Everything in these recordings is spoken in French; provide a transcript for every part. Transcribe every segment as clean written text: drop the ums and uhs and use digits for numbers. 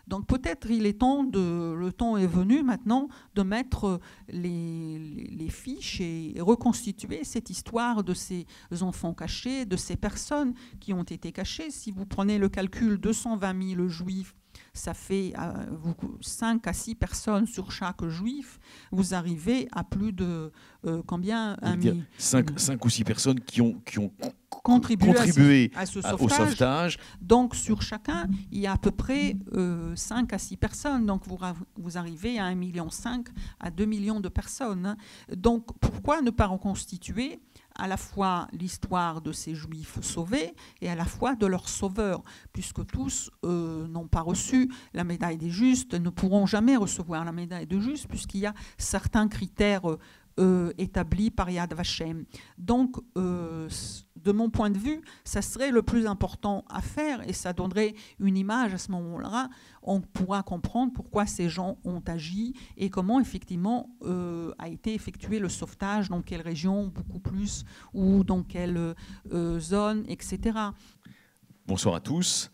Donc peut-être le temps est venu maintenant de mettre les fiches et reconstituer cette histoire de ces enfants cachés, de ces personnes qui ont été cachées. Si vous prenez le calcul 220 000 juifs, ça fait 5 à 6 personnes sur chaque juif, vous arrivez à plus de combien 5 ou 6 personnes qui ont contribué à ce au sauvetage. Donc sur chacun, il y a à peu près 5 à 6 personnes. Donc vous arrivez à 1,5 million à 2 millions de personnes. Donc pourquoi ne pas reconstituer à la fois l'histoire de ces juifs sauvés et à la fois de leurs sauveurs, puisque tous n'ont pas reçu la médaille des justes, ne pourront jamais recevoir la médaille des justes, puisqu'il y a certains critères établis par Yad Vashem. Donc, de mon point de vue, ça serait le plus important à faire et ça donnerait une image à ce moment-là. On pourra comprendre pourquoi ces gens ont agi et comment effectivement a été effectué le sauvetage, dans quelle région beaucoup plus ou dans quelle zone, etc. Bonsoir à tous.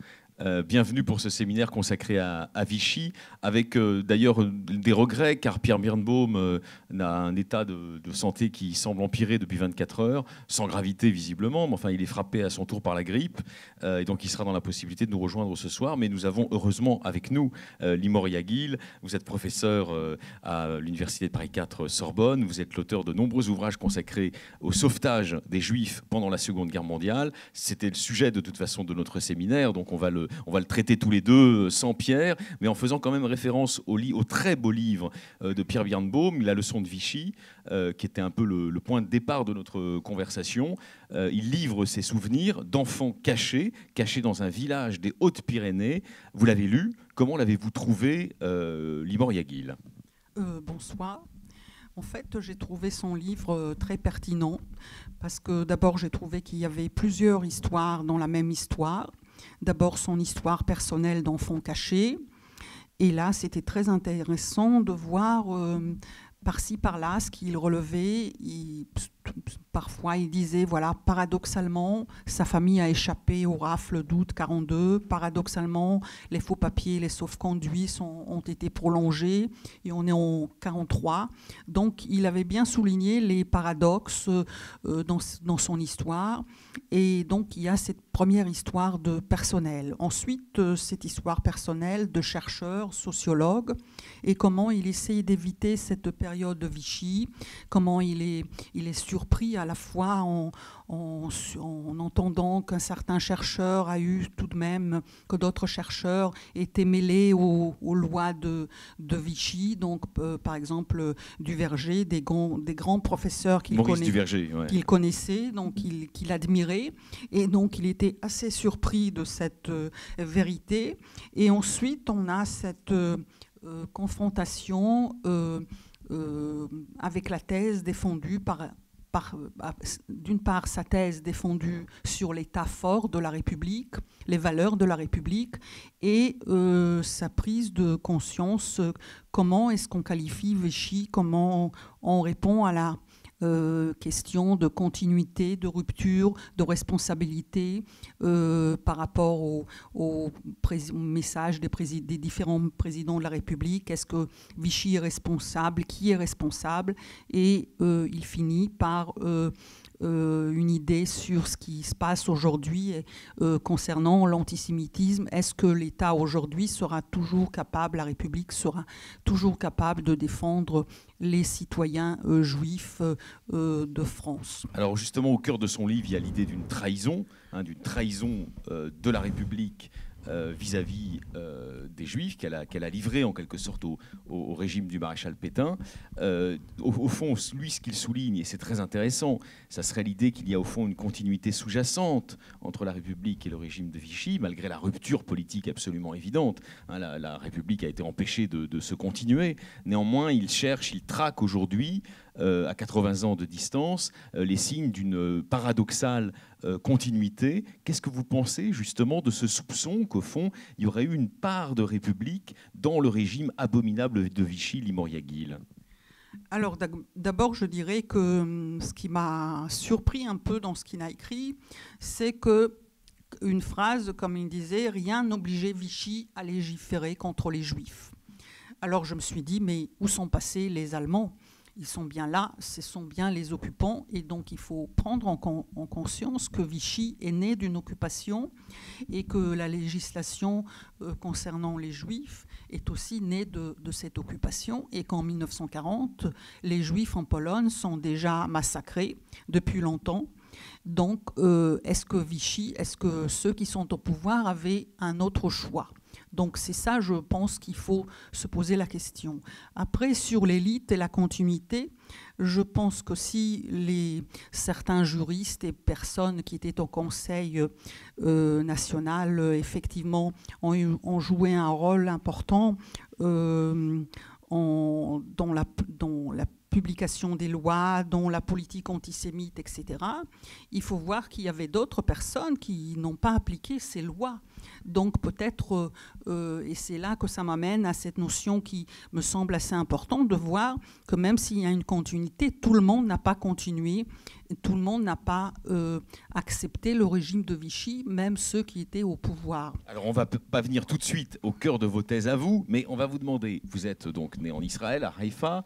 Bienvenue pour ce séminaire consacré à Vichy, avec d'ailleurs des regrets, car Pierre Birnbaum a un état de santé qui semble empirer depuis 24 heures, sans gravité visiblement, mais enfin il est frappé à son tour par la grippe, et donc il sera dans la possibilité de nous rejoindre ce soir. Mais nous avons heureusement avec nous Limor Yagil. Vous êtes professeur à l'Université de Paris 4 Sorbonne, vous êtes l'auteur de nombreux ouvrages consacrés au sauvetage des Juifs pendant la Seconde Guerre mondiale. C'était le sujet de toute façon de notre séminaire, donc on va le traiter tous les deux sans Pierre, mais en faisant quand même référence au très beau livre de Pierre Birnbaum, La leçon de Vichy, qui était un peu le point de départ de notre conversation. Il livre ses souvenirs d'enfants cachés dans un village des Hautes-Pyrénées. Vous l'avez lu, comment l'avez-vous trouvé, Limor Yagil ? Bonsoir. En fait, j'ai trouvé son livre très pertinent, parce que d'abord, j'ai trouvé qu'il y avait plusieurs histoires dans la même histoire. D'abord, son histoire personnelle d'enfant caché. Et là, c'était très intéressant de voir par-ci, par-là ce qu'il relevait. Parfois, il disait, voilà, paradoxalement, sa famille a échappé aux rafles d'août 42. Paradoxalement, les faux papiers, les sauf-conduits ont été prolongés et on est en 43. Donc, il avait bien souligné les paradoxes dans son histoire. Et donc, il y a cette première histoire de personnel. Ensuite, cette histoire personnelle de chercheur, sociologue, et comment il essaye d'éviter cette période de Vichy, comment il est surpris à la fois en entendant qu'un certain chercheur a eu tout de même, que d'autres chercheurs étaient mêlés aux lois de Vichy, donc par exemple Duverger, des grands professeurs qu'il connaissait, donc qu'il admirait, et donc il était assez surpris de cette vérité. Et ensuite on a cette confrontation avec la thèse défendue d'une part sa thèse défendue sur l'état fort de la République, les valeurs de la République, et sa prise de conscience, comment est-ce qu'on qualifie Vichy, comment on répond à la question de continuité, de rupture, de responsabilité par rapport au message des différents présidents de la République. Est-ce que Vichy est responsable? Qui est responsable? Et il finit par une idée sur ce qui se passe aujourd'hui concernant l'antisémitisme. Est-ce que l'État aujourd'hui sera toujours capable, la République sera toujours capable de défendre les citoyens juifs de France? Alors justement, au cœur de son livre, il y a l'idée d'une trahison de la République vis-à-vis des Juifs qu'elle a livrés en quelque sorte au régime du maréchal Pétain. Au fond, lui, ce qu'il souligne, et c'est très intéressant, ça serait l'idée qu'il y a au fond une continuité sous-jacente entre la République et le régime de Vichy, malgré la rupture politique absolument évidente. La République a été empêchée de se continuer. Néanmoins, il traque aujourd'hui, à 80 ans de distance, les signes d'une paradoxale continuité. Qu'est-ce que vous pensez justement de ce soupçon qu'au fond, il y aurait eu une part de République dans le régime abominable de Vichy, Limor Yagil? Alors d'abord, je dirais que ce qui m'a surpris un peu dans ce qu'il a écrit, c'est que une phrase, comme il disait, « Rien n'obligeait Vichy à légiférer contre les Juifs ». Alors je me suis dit, mais où sont passés les Allemands ? Ils sont bien là, ce sont bien les occupants, et donc il faut prendre en conscience que Vichy est né d'une occupation et que la législation concernant les Juifs est aussi née de cette occupation, et qu'en 1940, les Juifs en Pologne sont déjà massacrés depuis longtemps. Donc est-ce que ceux qui sont au pouvoir avaient un autre choix ? Donc c'est ça, je pense qu'il faut se poser la question. Après, sur l'élite et la continuité, je pense que si certains juristes et personnes qui étaient au Conseil national, effectivement, ont joué un rôle important dans la publication des lois, dans la politique antisémite, etc., il faut voir qu'il y avait d'autres personnes qui n'ont pas appliqué ces lois. Donc peut-être, et c'est là que ça m'amène à cette notion qui me semble assez importante, de voir que même s'il y a une continuité, tout le monde n'a pas continué, tout le monde n'a pas accepté le régime de Vichy, même ceux qui étaient au pouvoir. Alors on ne va pas venir tout de suite au cœur de vos thèses à vous, mais on va vous demander, vous êtes donc né en Israël, à Haïfa,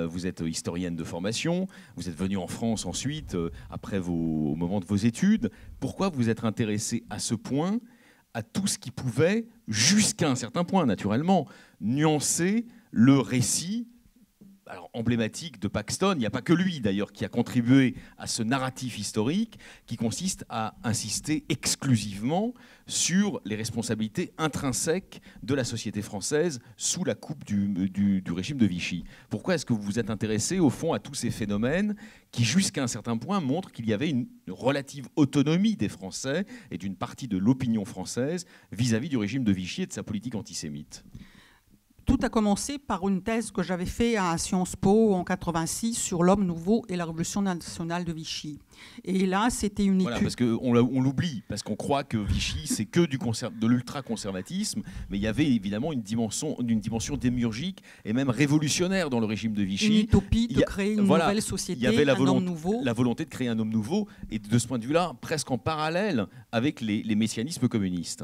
vous êtes historienne de formation, vous êtes venue en France ensuite, au moment de vos études. Pourquoi vous êtes intéressée à ce point à tout ce qui pouvait, jusqu'à un certain point naturellement, nuancer le récit emblématique de Paxton? Il n'y a pas que lui d'ailleurs qui a contribué à ce narratif historique qui consiste à insister exclusivement sur les responsabilités intrinsèques de la société française sous la coupe du régime de Vichy. Pourquoi est-ce que vous vous êtes intéressé au fond à tous ces phénomènes qui jusqu'à un certain point montrent qu'il y avait une relative autonomie des Français et d'une partie de l'opinion française vis-à-vis du régime de Vichy et de sa politique antisémite? Tout a commencé par une thèse que j'avais faite à Sciences Po en 86 sur l'homme nouveau et la révolution nationale de Vichy. Et là, c'était une étude... Parce qu'on l'oublie, parce qu'on croit que Vichy, c'est que de l'ultra-conservatisme, mais il y avait évidemment une dimension démiurgique et même révolutionnaire dans le régime de Vichy. Une utopie de créer une nouvelle société, il y avait un homme nouveau. La volonté de créer un homme nouveau, et de ce point de vue-là, presque en parallèle avec les messianismes communistes.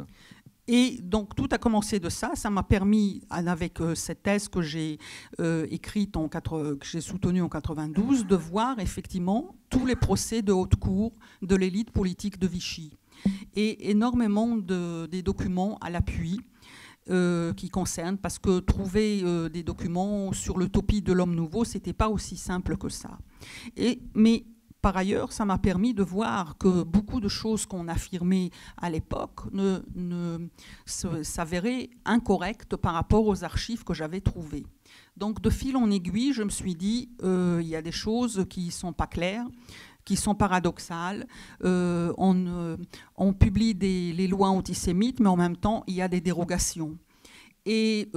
Et donc tout a commencé de ça. Ça m'a permis, avec cette thèse que j'ai écrite, que j'ai soutenue en 92, de voir effectivement tous les procès de haute cour de l'élite politique de Vichy. Et énormément des documents à l'appui qui concernent, parce que trouver des documents sur l'utopie de l'homme nouveau, c'était pas aussi simple que ça. Mais par ailleurs, ça m'a permis de voir que beaucoup de choses qu'on affirmait à l'époque s'avéraient incorrectes par rapport aux archives que j'avais trouvées. Donc, de fil en aiguille, je me suis dit, il y a des choses qui ne sont pas claires, qui sont paradoxales. On publie les lois antisémites, mais en même temps, il y a des dérogations. Et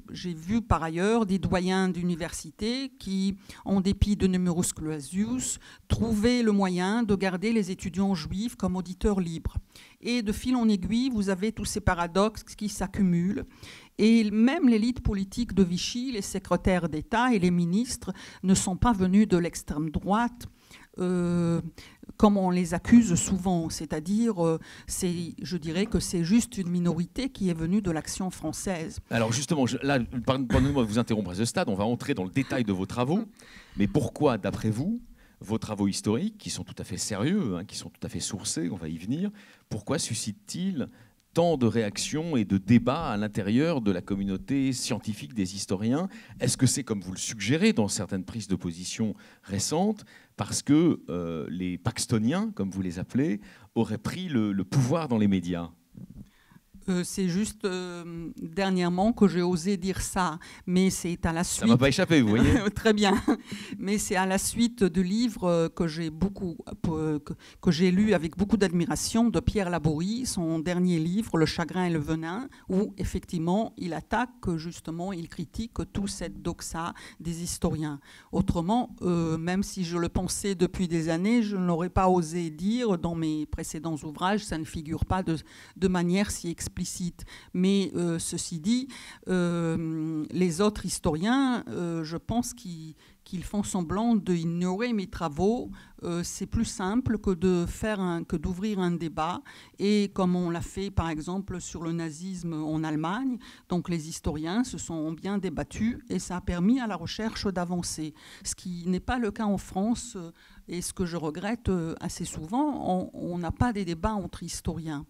j'ai vu par ailleurs des doyens d'université qui, en dépit de numerus clausus, trouvaient le moyen de garder les étudiants juifs comme auditeurs libres. Et de fil en aiguille, vous avez tous ces paradoxes qui s'accumulent. Et même l'élite politique de Vichy, les secrétaires d'État et les ministres ne sont pas venus de l'extrême droite, comme on les accuse souvent, c'est-à-dire, je dirais que c'est juste une minorité qui est venue de l'action française. Alors justement, pardonnez-moi de vous interrompre à ce stade, on va entrer dans le détail de vos travaux, mais pourquoi, d'après vous, vos travaux historiques, qui sont tout à fait sérieux, qui sont tout à fait sourcés, on va y venir, pourquoi suscitent-ils tant de réactions et de débats à l'intérieur de la communauté scientifique des historiens? Est-ce que c'est, comme vous le suggérez dans certaines prises de position récentes, parce que les paxtoniens, comme vous les appelez, auraient pris le pouvoir dans les médias? C'est juste dernièrement que j'ai osé dire ça, mais c'est à la suite... Ça ne m'a pas échappé, vous voyez. Très bien. Mais c'est à la suite de livres que j'ai lus avec beaucoup d'admiration de Pierre Laborie, son dernier livre, Le chagrin et le venin, où effectivement il attaque, justement, il critique tout cette doxa des historiens. Autrement, même si je le pensais depuis des années, je n'aurais pas osé dire dans mes précédents ouvrages, ça ne figure pas de manière si explicite explicite. Mais ceci dit, les autres historiens, je pense qu'ils font semblant d'ignorer mes travaux. C'est plus simple que d'ouvrir un débat. Et comme on l'a fait, par exemple, sur le nazisme en Allemagne, donc les historiens se sont bien débattus et ça a permis à la recherche d'avancer. Ce qui n'est pas le cas en France et ce que je regrette assez souvent, on n'a pas des débats entre historiens.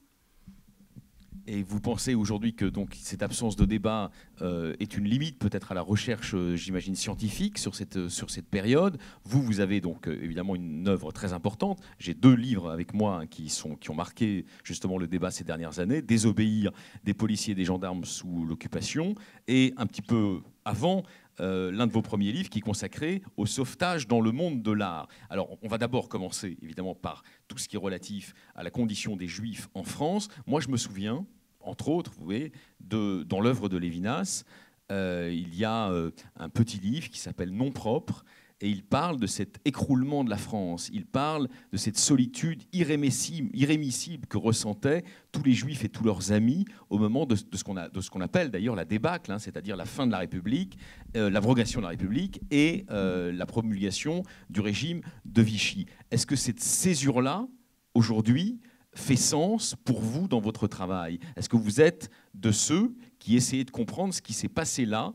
Et vous pensez aujourd'hui que donc, cette absence de débat est une limite peut-être à la recherche, j'imagine, scientifique sur cette période. Vous avez donc évidemment une œuvre très importante. J'ai 2 livres avec moi qui ont marqué justement le débat ces dernières années. Désobéir des policiers et des gendarmes sous l'occupation. Et un petit peu avant, l'un de vos premiers livres qui est consacré au sauvetage dans le monde de l'art. Alors, on va d'abord commencer, évidemment, par tout ce qui est relatif à la condition des Juifs en France. Moi, je me souviens, entre autres, vous voyez, dans l'œuvre de Lévinas, il y a un petit livre qui s'appelle « Nom propre », et il parle de cet écroulement de la France, il parle de cette solitude irrémissible que ressentaient tous les Juifs et tous leurs amis au moment de ce qu'on appelle d'ailleurs la débâcle, hein, c'est-à-dire la fin de la République, l'abrogation de la République et la promulgation du régime de Vichy. Est-ce que cette césure-là, aujourd'hui, fait sens pour vous dans votre travail? Est-ce que vous êtes de ceux qui essayaient de comprendre ce qui s'est passé là,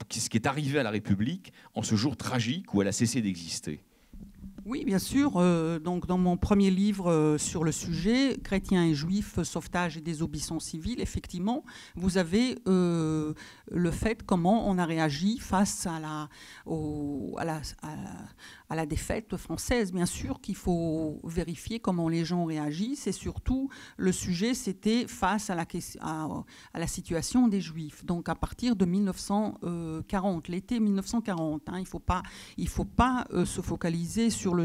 ce qui est arrivé à la République en ce jour tragique où elle a cessé d'exister? Oui, bien sûr. Donc, dans mon premier livre sur le sujet, Chrétiens et Juifs, sauvetage et désobéissance civile, effectivement, vous avez le fait comment on a réagi face à la défaite française. Bien sûr qu'il faut vérifier comment les gens réagissent. Et surtout, le sujet, c'était face à la situation des Juifs. Donc, à partir de 1940, l'été 1940. Hein, il faut pas se focaliser sur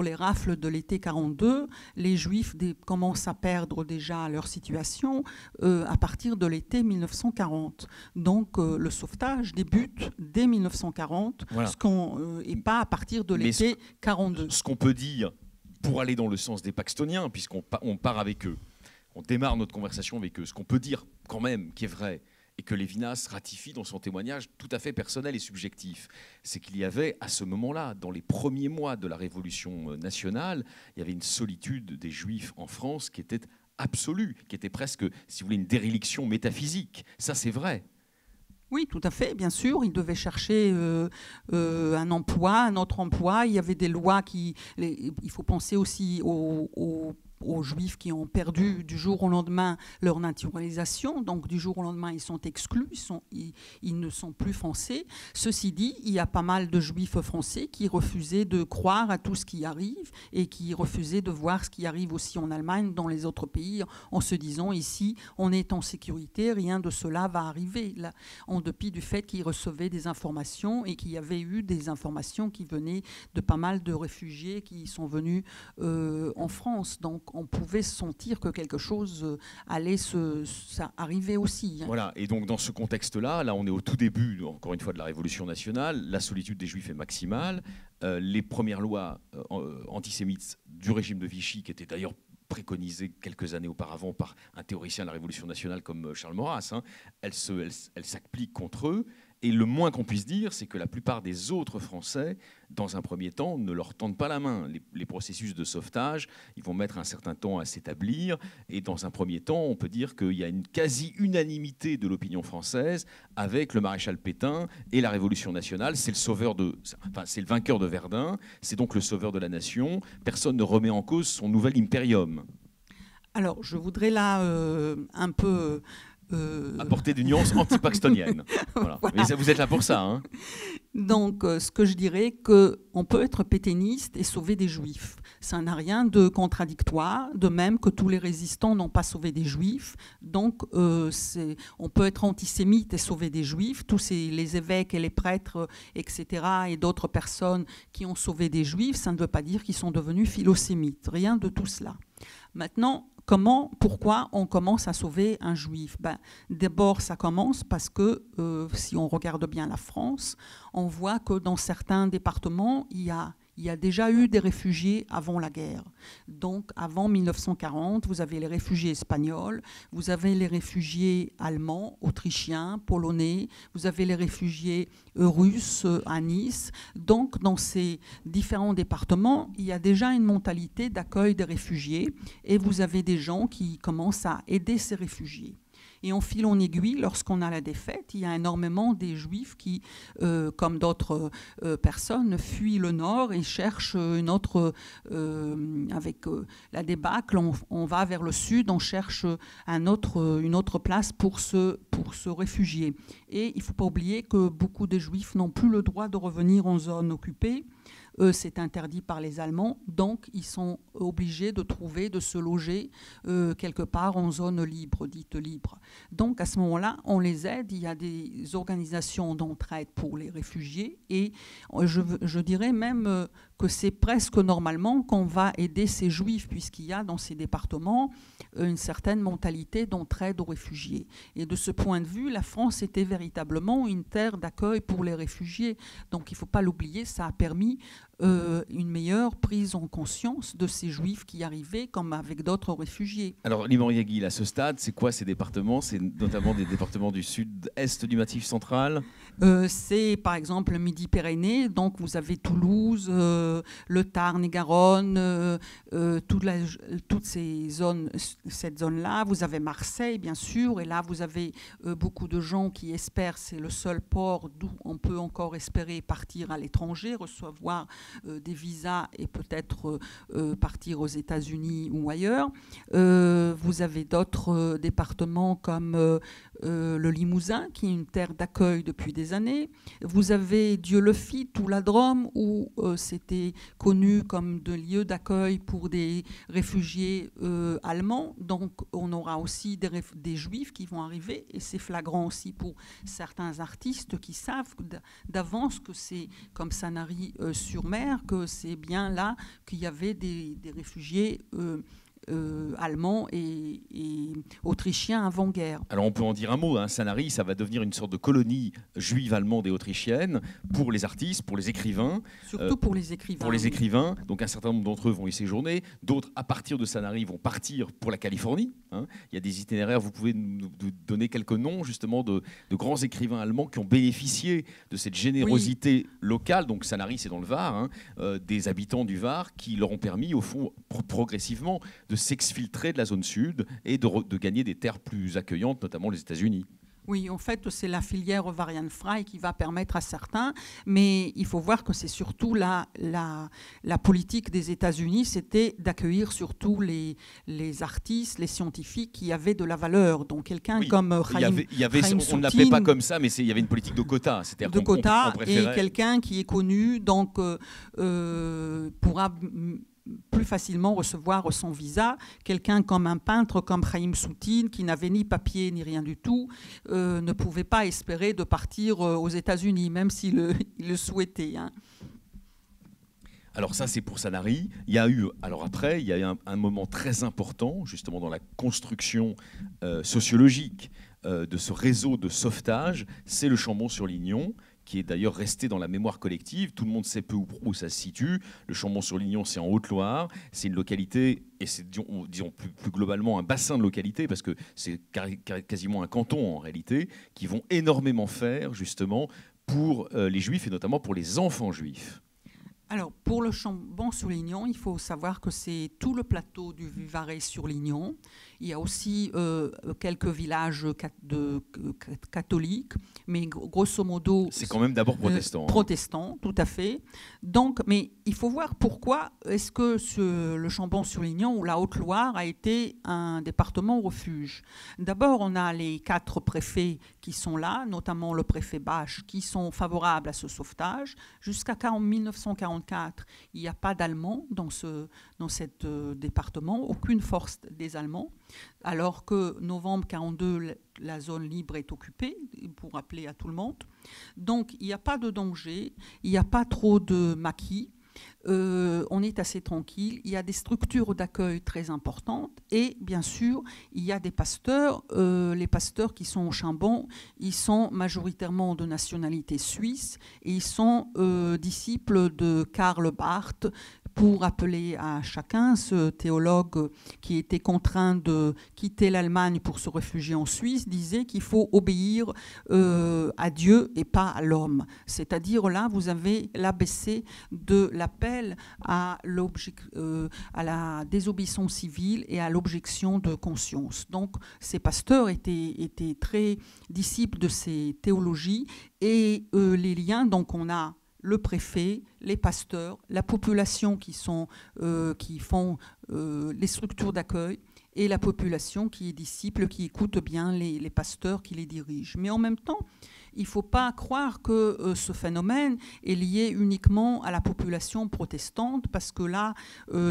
les rafles de l'été 42. Les Juifs commencent à perdre déjà leur situation à partir de l'été 1940. Donc, le sauvetage débute dès 1940, voilà. Et pas à partir de l'été 42. Ce qu'on peut dire, pour aller dans le sens des Paxtoniens, puisqu'on part avec eux, on démarre notre conversation avec eux, ce qu'on peut dire quand même, qui est vrai, et que Lévinas ratifie dans son témoignage tout à fait personnel et subjectif, c'est qu'il y avait à ce moment-là, dans les premiers mois de la Révolution nationale, il y avait une solitude des Juifs en France qui était absolue, qui était presque, si vous voulez, une déréliction métaphysique. Ça, c'est vrai. Oui, tout à fait, bien sûr. Ils devaient chercher un emploi, un autre emploi. Il y avait des lois il faut penser aussi aux Juifs qui ont perdu du jour au lendemain leur naturalisation. Donc, du jour au lendemain, ils sont exclus, ils ne sont plus français. Ceci dit, il y a pas mal de Juifs français qui refusaient de croire à tout ce qui arrive et qui refusaient de voir ce qui arrive aussi en Allemagne, dans les autres pays, en se disant ici, on est en sécurité, rien de cela va arriver. Là, en dépit du fait qu'ils recevaient des informations et qu'il y avait eu des informations qui venaient de pas mal de réfugiés qui sont venus en France. Donc, on pouvait sentir que quelque chose allait ça arriver aussi. Hein. Voilà, et donc dans ce contexte-là, là on est au tout début, encore une fois, de la Révolution nationale, la solitude des Juifs est maximale, les premières lois antisémites du régime de Vichy, qui étaient d'ailleurs préconisées quelques années auparavant par un théoricien de la Révolution nationale comme Charles Maurras, hein, elles s'appliquent contre eux. Et le moins qu'on puisse dire, c'est que la plupart des autres Français, dans un premier temps, ne leur tendent pas la main. Les processus de sauvetage, ils vont mettre un certain temps à s'établir. Et dans un premier temps, on peut dire qu'il y a une quasi-unanimité de l'opinion française avec le maréchal Pétain et la Révolution nationale. C'est le vainqueur de Verdun, c'est donc le sauveur de la nation. Personne ne remet en cause son nouvel impérium. Alors, je voudrais là un peu... apporter des nuances anti-paxtoniennes. Voilà. Voilà. Mais vous êtes là pour ça. Hein. Donc, ce que je dirais, qu'on peut être pétainiste et sauver des Juifs. Ça n'a rien de contradictoire, de même que tous les résistants n'ont pas sauvé des Juifs. Donc, on peut être antisémite et sauver des Juifs. Tous les évêques et les prêtres, etc., et d'autres personnes qui ont sauvé des Juifs, ça ne veut pas dire qu'ils sont devenus philosémites. Rien de tout cela. Maintenant, pourquoi on commence à sauver un Juif? D'abord, ça commence parce que si on regarde bien la France, on voit que dans certains départements, il y a Il y a déjà eu des réfugiés avant la guerre. Donc, avant 1940, vous avez les réfugiés espagnols, vous avez les réfugiés allemands, autrichiens, polonais, vous avez les réfugiés russes à Nice. Donc, dans ces différents départements, il y a déjà une mentalité d'accueil des réfugiés et vous avez des gens qui commencent à aider ces réfugiés. Et en fil en aiguille, lorsqu'on a la défaite, il y a énormément des Juifs qui, comme d'autres personnes, fuient le Nord et cherchent une autre... avec la débâcle, on va vers le Sud, on cherche une autre place pour se réfugier. Et il ne faut pas oublier que beaucoup de Juifs n'ont plus le droit de revenir en zone occupée. C'est interdit par les Allemands, donc ils sont obligés de se loger quelque part en zone libre, dite libre. Donc à ce moment-là, on les aide, il y a des organisations d'entraide pour les réfugiés et je dirais même que c'est presque normalement qu'on va aider ces Juifs puisqu'il y a dans ces départements une certaine mentalité d'entraide aux réfugiés. Et de ce point de vue, la France était véritablement une terre d'accueil pour les réfugiés. Donc il ne faut pas l'oublier, ça a permis une meilleure prise en conscience de ces Juifs qui arrivaient comme avec d'autres réfugiés. Alors, Liban Yaghil, à ce stade, c'est quoi ces départements? C'est notamment des départements du sud-est du Massif central? C'est par exemple le Midi-Pyrénées, donc vous avez Toulouse, le Tarn et Garonne, toutes ces zones, cette zone-là. Vous avez Marseille, bien sûr, et là vous avez beaucoup de gens qui espèrent, c'est le seul port d'où on peut encore espérer partir à l'étranger, recevoir des visas et peut-être partir aux États-Unis ou ailleurs. Vous avez d'autres départements comme le Limousin, qui est une terre d'accueil depuis des années. Vous avez Dieu-le-Fit ou la Drôme, où c'était connu comme de lieu d'accueil pour des réfugiés allemands. Donc on aura aussi des Juifs qui vont arriver, et c'est flagrant aussi pour certains artistes qui savent d'avance que c'est comme Sanary-sur-Mer, que c'est bien là qu'il y avait des réfugiés allemands et autrichiens avant-guerre. Alors on peut en dire un mot, hein. Sanary, ça va devenir une sorte de colonie juive allemande et autrichienne pour les artistes, pour les écrivains. Surtout pour les écrivains. Pour les écrivains, donc un certain nombre d'entre eux vont y séjourner, d'autres à partir de Sanary vont partir pour la Californie. Hein. Il y a des itinéraires, vous pouvez nous donner quelques noms justement de grands écrivains allemands qui ont bénéficié de cette générosité locale, donc Sanary c'est dans le Var, hein, des habitants du Var qui leur ont permis au fond progressivement de s'exfiltrer de la zone sud et de gagner des terres plus accueillantes, notamment les États-Unis. Oui, en fait, c'est la filière Ovarian-Frei qui va permettre à certains, mais il faut voir que c'est surtout la politique des États-Unis, c'était d'accueillir surtout les artistes, les scientifiques qui avaient de la valeur. Donc quelqu'un comme Chaim on ne l'appelait pas comme ça, mais il y avait une politique de quotas. De quotas, et quelqu'un qui est connu donc pourra plus facilement recevoir son visa. Quelqu'un comme un peintre comme Chaim Soutine, qui n'avait ni papier ni rien du tout, ne pouvait pas espérer de partir aux États-Unis, même s'il le souhaitait. Hein. Alors ça, c'est pour Sanary. Il y a eu un moment très important, justement, dans la construction sociologique de ce réseau de sauvetage, c'est le Chambon-sur-Lignon, qui est d'ailleurs resté dans la mémoire collective. Tout le monde sait peu ou prou où ça se situe. Le Chambon-sur-Lignon, c'est en Haute-Loire. C'est une localité, et c'est, disons plus globalement, un bassin de localités, parce que c'est quasiment un canton en réalité, qui vont énormément faire justement pour les Juifs, et notamment pour les enfants juifs. Alors, pour le Chambon-sur-Lignon, il faut savoir que c'est tout le plateau du Vivarais-sur-Lignon. Il y a aussi quelques villages catholiques, mais grosso modo... C'est quand même d'abord protestant. Protestant, tout à fait. Donc, mais il faut voir pourquoi est-ce que le Chambon-sur-Lignon ou la Haute-Loire a été un département refuge. D'abord, on a les 4 préfets qui sont là, notamment le préfet Bache, qui sont favorables à ce sauvetage. Jusqu'à 1944, il n'y a pas d'Allemands dans ce département, aucune force des Allemands, alors que novembre 1942, la zone libre est occupée, pour rappeler à tout le monde. Donc il n'y a pas de danger, il n'y a pas trop de maquis. on est assez tranquille. Il y a des structures d'accueil très importantes et bien sûr, il y a des pasteurs. Les pasteurs qui sont au Chambon, ils sont majoritairement de nationalité suisse et ils sont disciples de Karl Barth. Pour rappeler à chacun, ce théologue qui était contraint de quitter l'Allemagne pour se réfugier en Suisse disait qu'il faut obéir à Dieu et pas à l'homme. C'est-à-dire là, vous avez l'ABC de l'appel à la désobéissance civile et à l'objection de conscience. Donc ces pasteurs étaient très disciples de ces théologies et les liens, donc on a le préfet, les pasteurs, la population qui font les structures d'accueil et la population qui est disciple, qui écoute bien les pasteurs qui les dirigent. Mais en même temps, il ne faut pas croire que ce phénomène est lié uniquement à la population protestante, parce que là,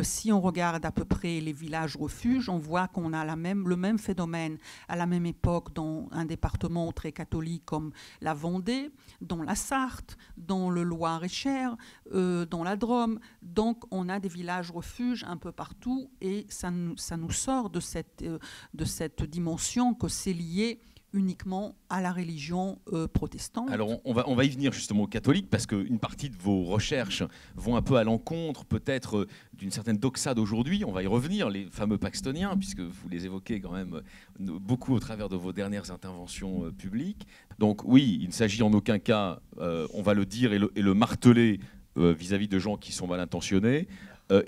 si on regarde à peu près les villages refuges, on voit qu'on a le même phénomène à la même époque dans un département très catholique comme la Vendée, dans la Sarthe, dans le Loir-et-Cher, dans la Drôme. Donc on a des villages refuges un peu partout et ça nous sort de cette dimension que c'est lié uniquement à la religion protestante. Alors on va y venir justement aux catholiques, parce qu'une partie de vos recherches vont un peu à l'encontre peut-être d'une certaine doxa d'aujourd'hui. On va y revenir, les fameux paxtoniens, puisque vous les évoquez quand même beaucoup au travers de vos dernières interventions publiques. Donc oui, il ne s'agit en aucun cas, on va le dire et le marteler vis-à-vis de gens qui sont mal intentionnés.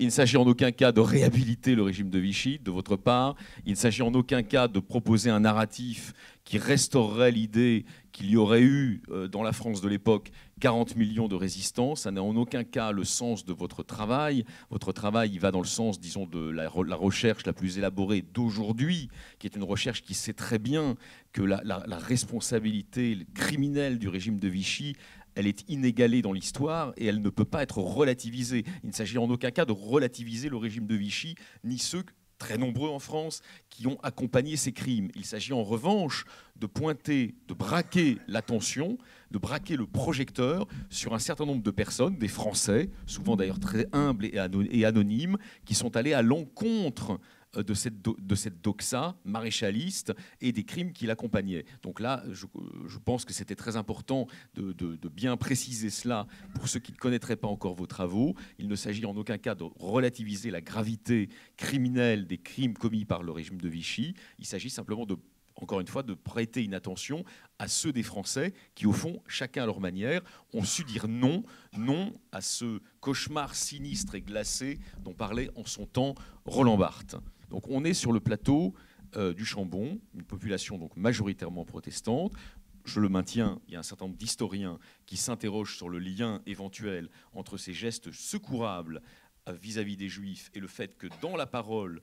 Il ne s'agit en aucun cas de réhabiliter le régime de Vichy, de votre part. Il ne s'agit en aucun cas de proposer un narratif qui restaurerait l'idée qu'il y aurait eu, dans la France de l'époque, 40 millions de résistants. Ça n'a en aucun cas le sens de votre travail. Votre travail, il va dans le sens, disons, de la recherche la plus élaborée d'aujourd'hui, qui est une recherche qui sait très bien que la responsabilité criminelle du régime de Vichy, elle est inégalée dans l'histoire et elle ne peut pas être relativisée. Il ne s'agit en aucun cas de relativiser le régime de Vichy, ni ceux très nombreux en France qui ont accompagné ces crimes. Il s'agit en revanche de pointer, de braquer l'attention, de braquer le projecteur sur un certain nombre de personnes, des Français, souvent d'ailleurs très humbles et anonymes, qui sont allés à l'encontre de cette doxa maréchaliste et des crimes qui l'accompagnaient. Donc là, je pense que c'était très important de bien préciser cela pour ceux qui ne connaîtraient pas encore vos travaux. Il ne s'agit en aucun cas de relativiser la gravité criminelle des crimes commis par le régime de Vichy. Il s'agit simplement encore une fois, de prêter une attention à ceux des Français qui, au fond, chacun à leur manière, ont su dire non à ce cauchemar sinistre et glacé dont parlait en son temps Roland Barthes. Donc on est sur le plateau du Chambon, une population donc majoritairement protestante. Je le maintiens, il y a un certain nombre d'historiens qui s'interrogent sur le lien éventuel entre ces gestes secourables vis-à-vis des Juifs et le fait que dans la parole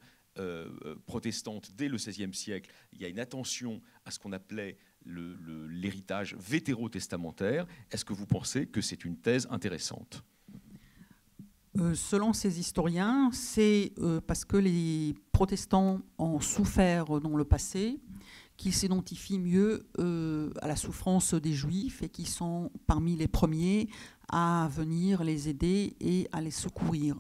protestante dès le XVIe siècle, il y a une attention à ce qu'on appelait l'héritage vétérotestamentaire. Est-ce que vous pensez que c'est une thèse intéressante ? Selon ces historiens, c'est parce que les protestants ont souffert dans le passé qu'ils s'identifient mieux à la souffrance des Juifs et qui sont parmi les premiers à venir les aider et à les secourir.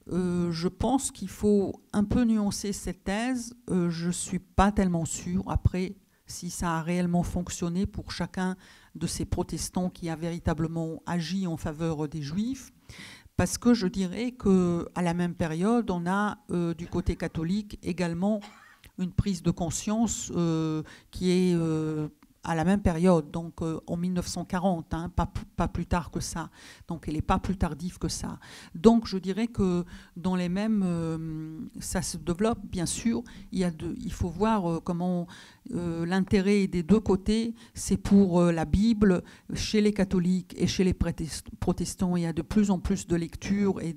Je pense qu'il faut un peu nuancer cette thèse. Je ne suis pas tellement sûre, après, si ça a réellement fonctionné pour chacun de ces protestants qui a véritablement agi en faveur des Juifs, parce que je dirais qu'à la même période, on a du côté catholique également une prise de conscience qui est à la même période, donc en 1940, hein, pas plus tard que ça. Donc elle n'est pas plus tardive que ça. Donc je dirais que dans les mêmes... ça se développe, bien sûr. Il faut voir comment l'intérêt des deux côtés, c'est pour la Bible. Chez les catholiques et chez les protestants, il y a de plus en plus de lectures et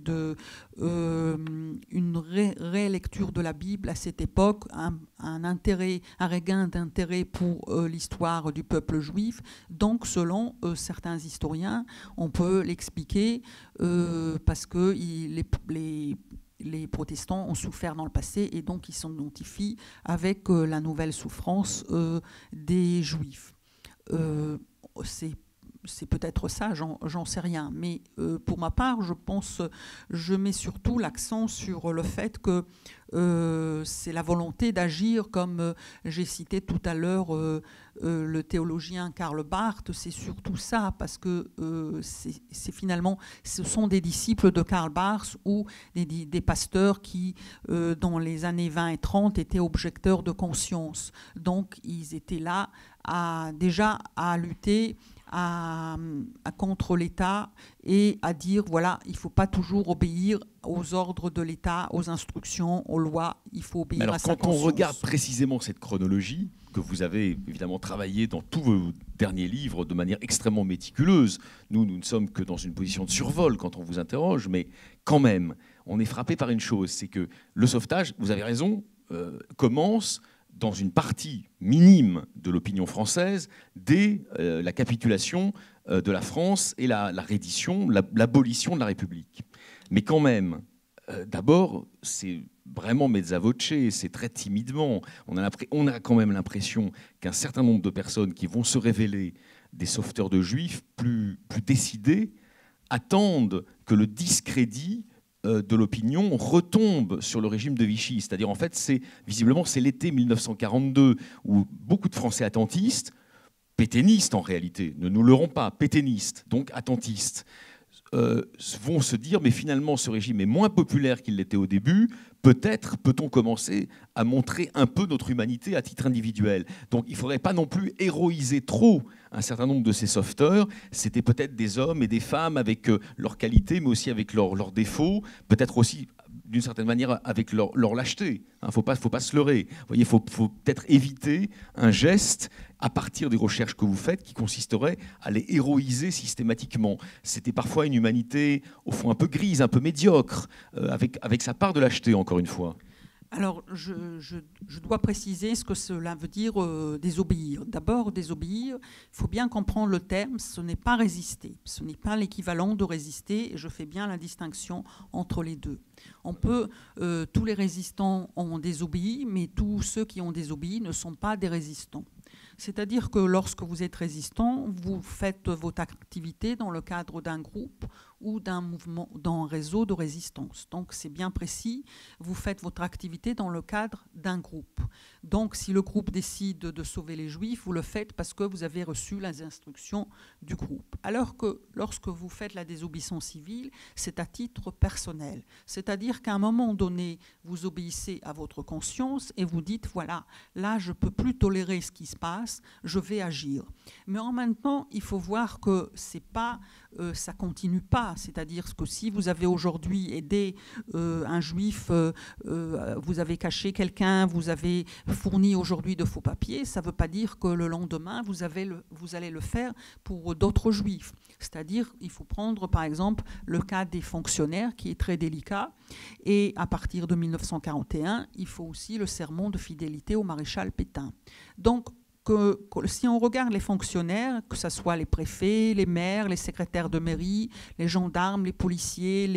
une rélecture de la Bible à cette époque, un regain d'intérêt pour l'histoire du peuple juif. Donc, selon certains historiens, on peut l'expliquer parce que les protestants ont souffert dans le passé et donc ils s'identifient avec la nouvelle souffrance des juifs. C'est c'est peut-être ça, j'en sais rien. Mais pour ma part, je mets surtout l'accent sur le fait que c'est la volonté d'agir, comme j'ai cité tout à l'heure le théologien Karl Barth, c'est surtout ça, parce que c'est finalement, ce sont des disciples de Karl Barth ou des pasteurs qui, dans les années 20 et 30, étaient objecteurs de conscience. Donc, ils étaient là déjà à lutter contre l'État et à dire, voilà, il ne faut pas toujours obéir aux ordres de l'État, aux instructions, aux lois, il faut obéir à sa conscience. Quand on regarde précisément cette chronologie, que vous avez évidemment travaillé dans tous vos derniers livres de manière extrêmement méticuleuse, nous ne sommes que dans une position de survol quand on vous interroge, mais quand même, on est frappé par une chose, c'est que le sauvetage, vous avez raison, commence dans une partie minime de l'opinion française dès la capitulation de la France et la reddition, l'abolition de la République. Mais quand même, d'abord, c'est vraiment mezza voce, c'est très timidement. On a quand même l'impression qu'un certain nombre de personnes qui vont se révéler des sauveteurs de juifs plus décidés attendent que le discrédit de l'opinion retombe sur le régime de Vichy. C'est-à-dire, en fait, visiblement, c'est l'été 1942 où beaucoup de Français attentistes, pétainistes en réalité, ne nous leurrons pas, pétainistes, donc attentistes, vont se dire, mais finalement, ce régime est moins populaire qu'il l'était au début, peut-être peut-on commencer à montrer un peu notre humanité à titre individuel. Donc il ne faudrait pas non plus héroïser trop un certain nombre de ces sauveteurs. C'était peut-être des hommes et des femmes avec leurs qualités, mais aussi avec leurs défauts, peut-être aussi d'une certaine manière avec leur lâcheté. Il ne faut pas se leurrer. Vous voyez, il faut peut-être éviter un geste à partir des recherches que vous faites qui consisterait à les héroïser systématiquement. C'était parfois une humanité au fond un peu grise, un peu médiocre, avec sa part de lâcheté, encore une fois. Alors, je dois préciser ce que cela veut dire désobéir. D'abord, désobéir, il faut bien comprendre le terme, ce n'est pas résister. Ce n'est pas l'équivalent de résister, et je fais bien la distinction entre les deux. Tous les résistants ont désobéi, mais tous ceux qui ont désobéi ne sont pas des résistants. C'est-à-dire que lorsque vous êtes résistant, vous faites votre activité dans le cadre d'un groupe ou d'un mouvement, d'un réseau de résistance. Donc c'est bien précis, vous faites votre activité dans le cadre d'un groupe. Donc si le groupe décide de sauver les Juifs, vous le faites parce que vous avez reçu les instructions du groupe. Alors que lorsque vous faites la désobéissance civile, c'est à titre personnel. C'est-à-dire qu'à un moment donné, vous obéissez à votre conscience et vous dites, voilà, là je ne peux plus tolérer ce qui se passe, je vais agir. Mais en même temps, il faut voir que c'est pas, ça continue pas. C'est-à-dire que si vous avez aujourd'hui aidé un juif, vous avez caché quelqu'un, vous avez fourni aujourd'hui de faux papiers, ça ne veut pas dire que le lendemain, vous allez le faire pour d'autres juifs. C'est-à-dire, il faut prendre par exemple le cas des fonctionnaires qui est très délicat. Et à partir de 1941, il faut aussi le serment de fidélité au maréchal Pétain. Donc, si on regarde les fonctionnaires, que ce soit les préfets, les maires, les secrétaires de mairie, les gendarmes, les policiers,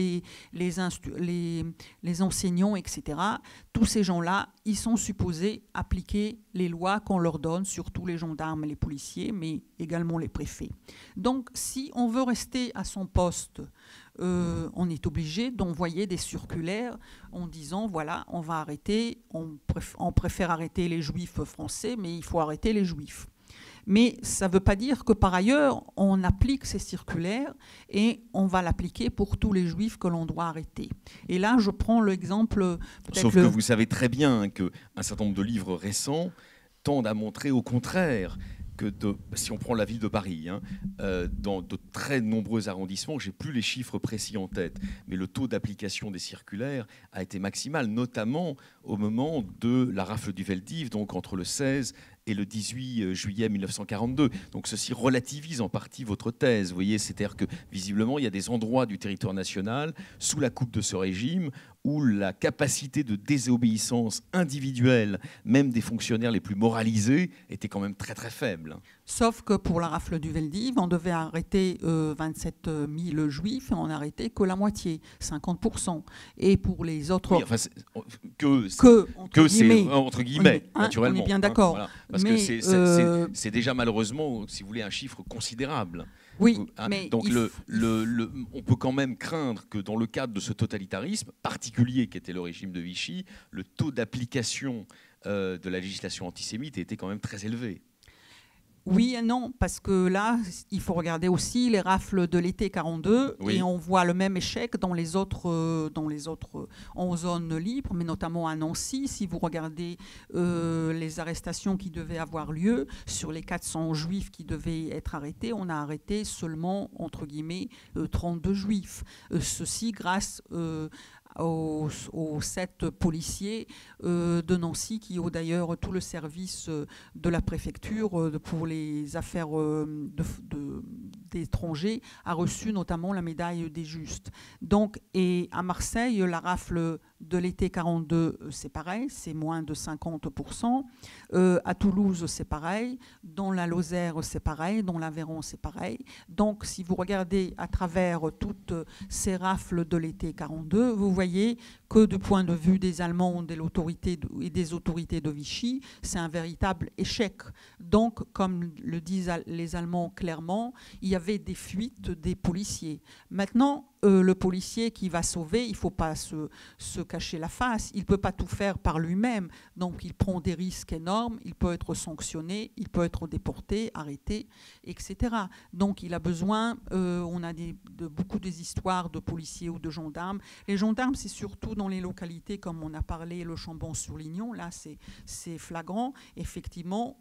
les enseignants, etc., tous ces gens-là, ils sont supposés appliquer les lois qu'on leur donne, surtout les gendarmes et les policiers, mais également les préfets. Donc, si on veut rester à son poste, on est obligé d'envoyer des circulaires en disant, voilà, on va arrêter, on préfère arrêter les juifs français, mais il faut arrêter les juifs. Mais ça ne veut pas dire que par ailleurs, on applique ces circulaires et on va l'appliquer pour tous les juifs que l'on doit arrêter. Et là, je prends l'exemple... Sauf que vous savez très bien qu'un certain nombre de livres récents tendent à montrer au contraire que si on prend la ville de Paris, dans de très nombreux arrondissements, je n'ai plus les chiffres précis en tête, mais le taux d'application des circulaires a été maximal, notamment au moment de la rafle du Veldiv, donc entre le 16 et le 18 juillet 1942. Donc ceci relativise en partie votre thèse. Vous voyez, c'est-à-dire que visiblement, il y a des endroits du territoire national, sous la coupe de ce régime, où la capacité de désobéissance individuelle, même des fonctionnaires les plus moralisés, était quand même très très faible. Sauf que pour la rafle du Veldiv, on devait arrêter 27 000 juifs et on n'a arrêté que la moitié, 50%. Et pour les autres... Oui, enfin, entre guillemets, naturellement. On est bien d'accord. Voilà, parce mais, que c'est déjà malheureusement, si vous voulez, un chiffre considérable. Oui, mais donc on peut quand même craindre que dans le cadre de ce totalitarisme particulier qu'était le régime de Vichy, le taux d'application de la législation antisémite était quand même très élevé. Oui et non, parce que là, il faut regarder aussi les rafles de l'été 42, oui. Et on voit le même échec dans les autres en zones libres, mais notamment à Nancy. Si vous regardez les arrestations qui devaient avoir lieu, sur les 400 juifs qui devaient être arrêtés, on a arrêté seulement, entre guillemets, 32 juifs. Ceci grâce aux 7 policiers de Nancy qui ont d'ailleurs tout le service de la préfecture pour les affaires d'étrangers a reçu notamment la médaille des Justes. Donc, et à Marseille, la rafle de l'été 42, c'est pareil, c'est moins de 50%. À Toulouse, c'est pareil. Dans la Lozère, c'est pareil. Dans l'Aveyron, c'est pareil. Donc, si vous regardez à travers toutes ces rafles de l'été 42, vous voyez que du point de vue des Allemands et des autorités de Vichy, c'est un véritable échec. Donc, comme le disent les Allemands clairement, il y avait des fuites des policiers. Maintenant, le policier qui va sauver, il ne faut pas se cacher la face, il ne peut pas tout faire par lui-même, donc il prend des risques énormes, il peut être sanctionné, il peut être déporté, arrêté, etc. Donc il a besoin, on a beaucoup des histoires de policiers ou de gendarmes. Les gendarmes, c'est surtout dans les localités, comme on a parlé, le Chambon-sur-Lignon, là c'est flagrant. Effectivement,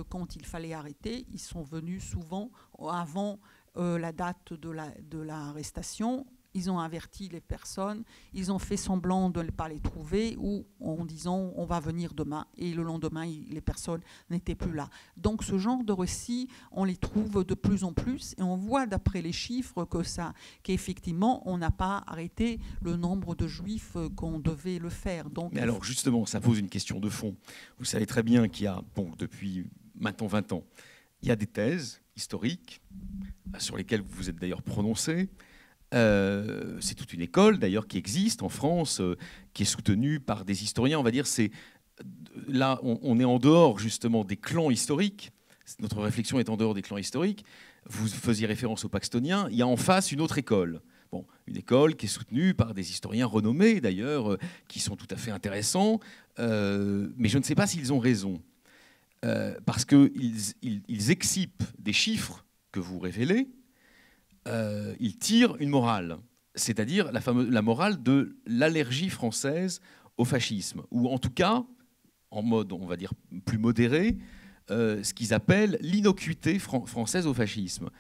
quand il fallait arrêter, ils sont venus souvent avant la date de l'arrestation. Ils ont averti les personnes, ils ont fait semblant de ne pas les trouver ou en disant on va venir demain et le lendemain les personnes n'étaient plus là. Donc ce genre de récits, on les trouve de plus en plus et on voit d'après les chiffres qu'effectivement on n'a pas arrêté le nombre de juifs qu'on devait le faire. Donc, mais alors justement, ça pose une question de fond. Vous savez très bien qu'il y a, depuis maintenant 20 ans, il y a des thèses historiques sur lesquelles vous vous êtes d'ailleurs prononcé. C'est toute une école d'ailleurs qui existe en France, qui est soutenue par des historiens. On va dire, là, on est en dehors justement des clans historiques. Notre réflexion est en dehors des clans historiques. Vous faisiez référence aux Paxtoniens. Il y a en face une autre école. Bon, une école qui est soutenue par des historiens renommés d'ailleurs, qui sont tout à fait intéressants. Mais je ne sais pas s'ils ont raison. Parce qu'ils excipent des chiffres que vous révélez. Il tire une morale, c'est-à-dire la morale de l'allergie française au fascisme, ou en tout cas, en mode, on va dire, plus modéré, ce qu'ils appellent l'innocuité française au fascisme,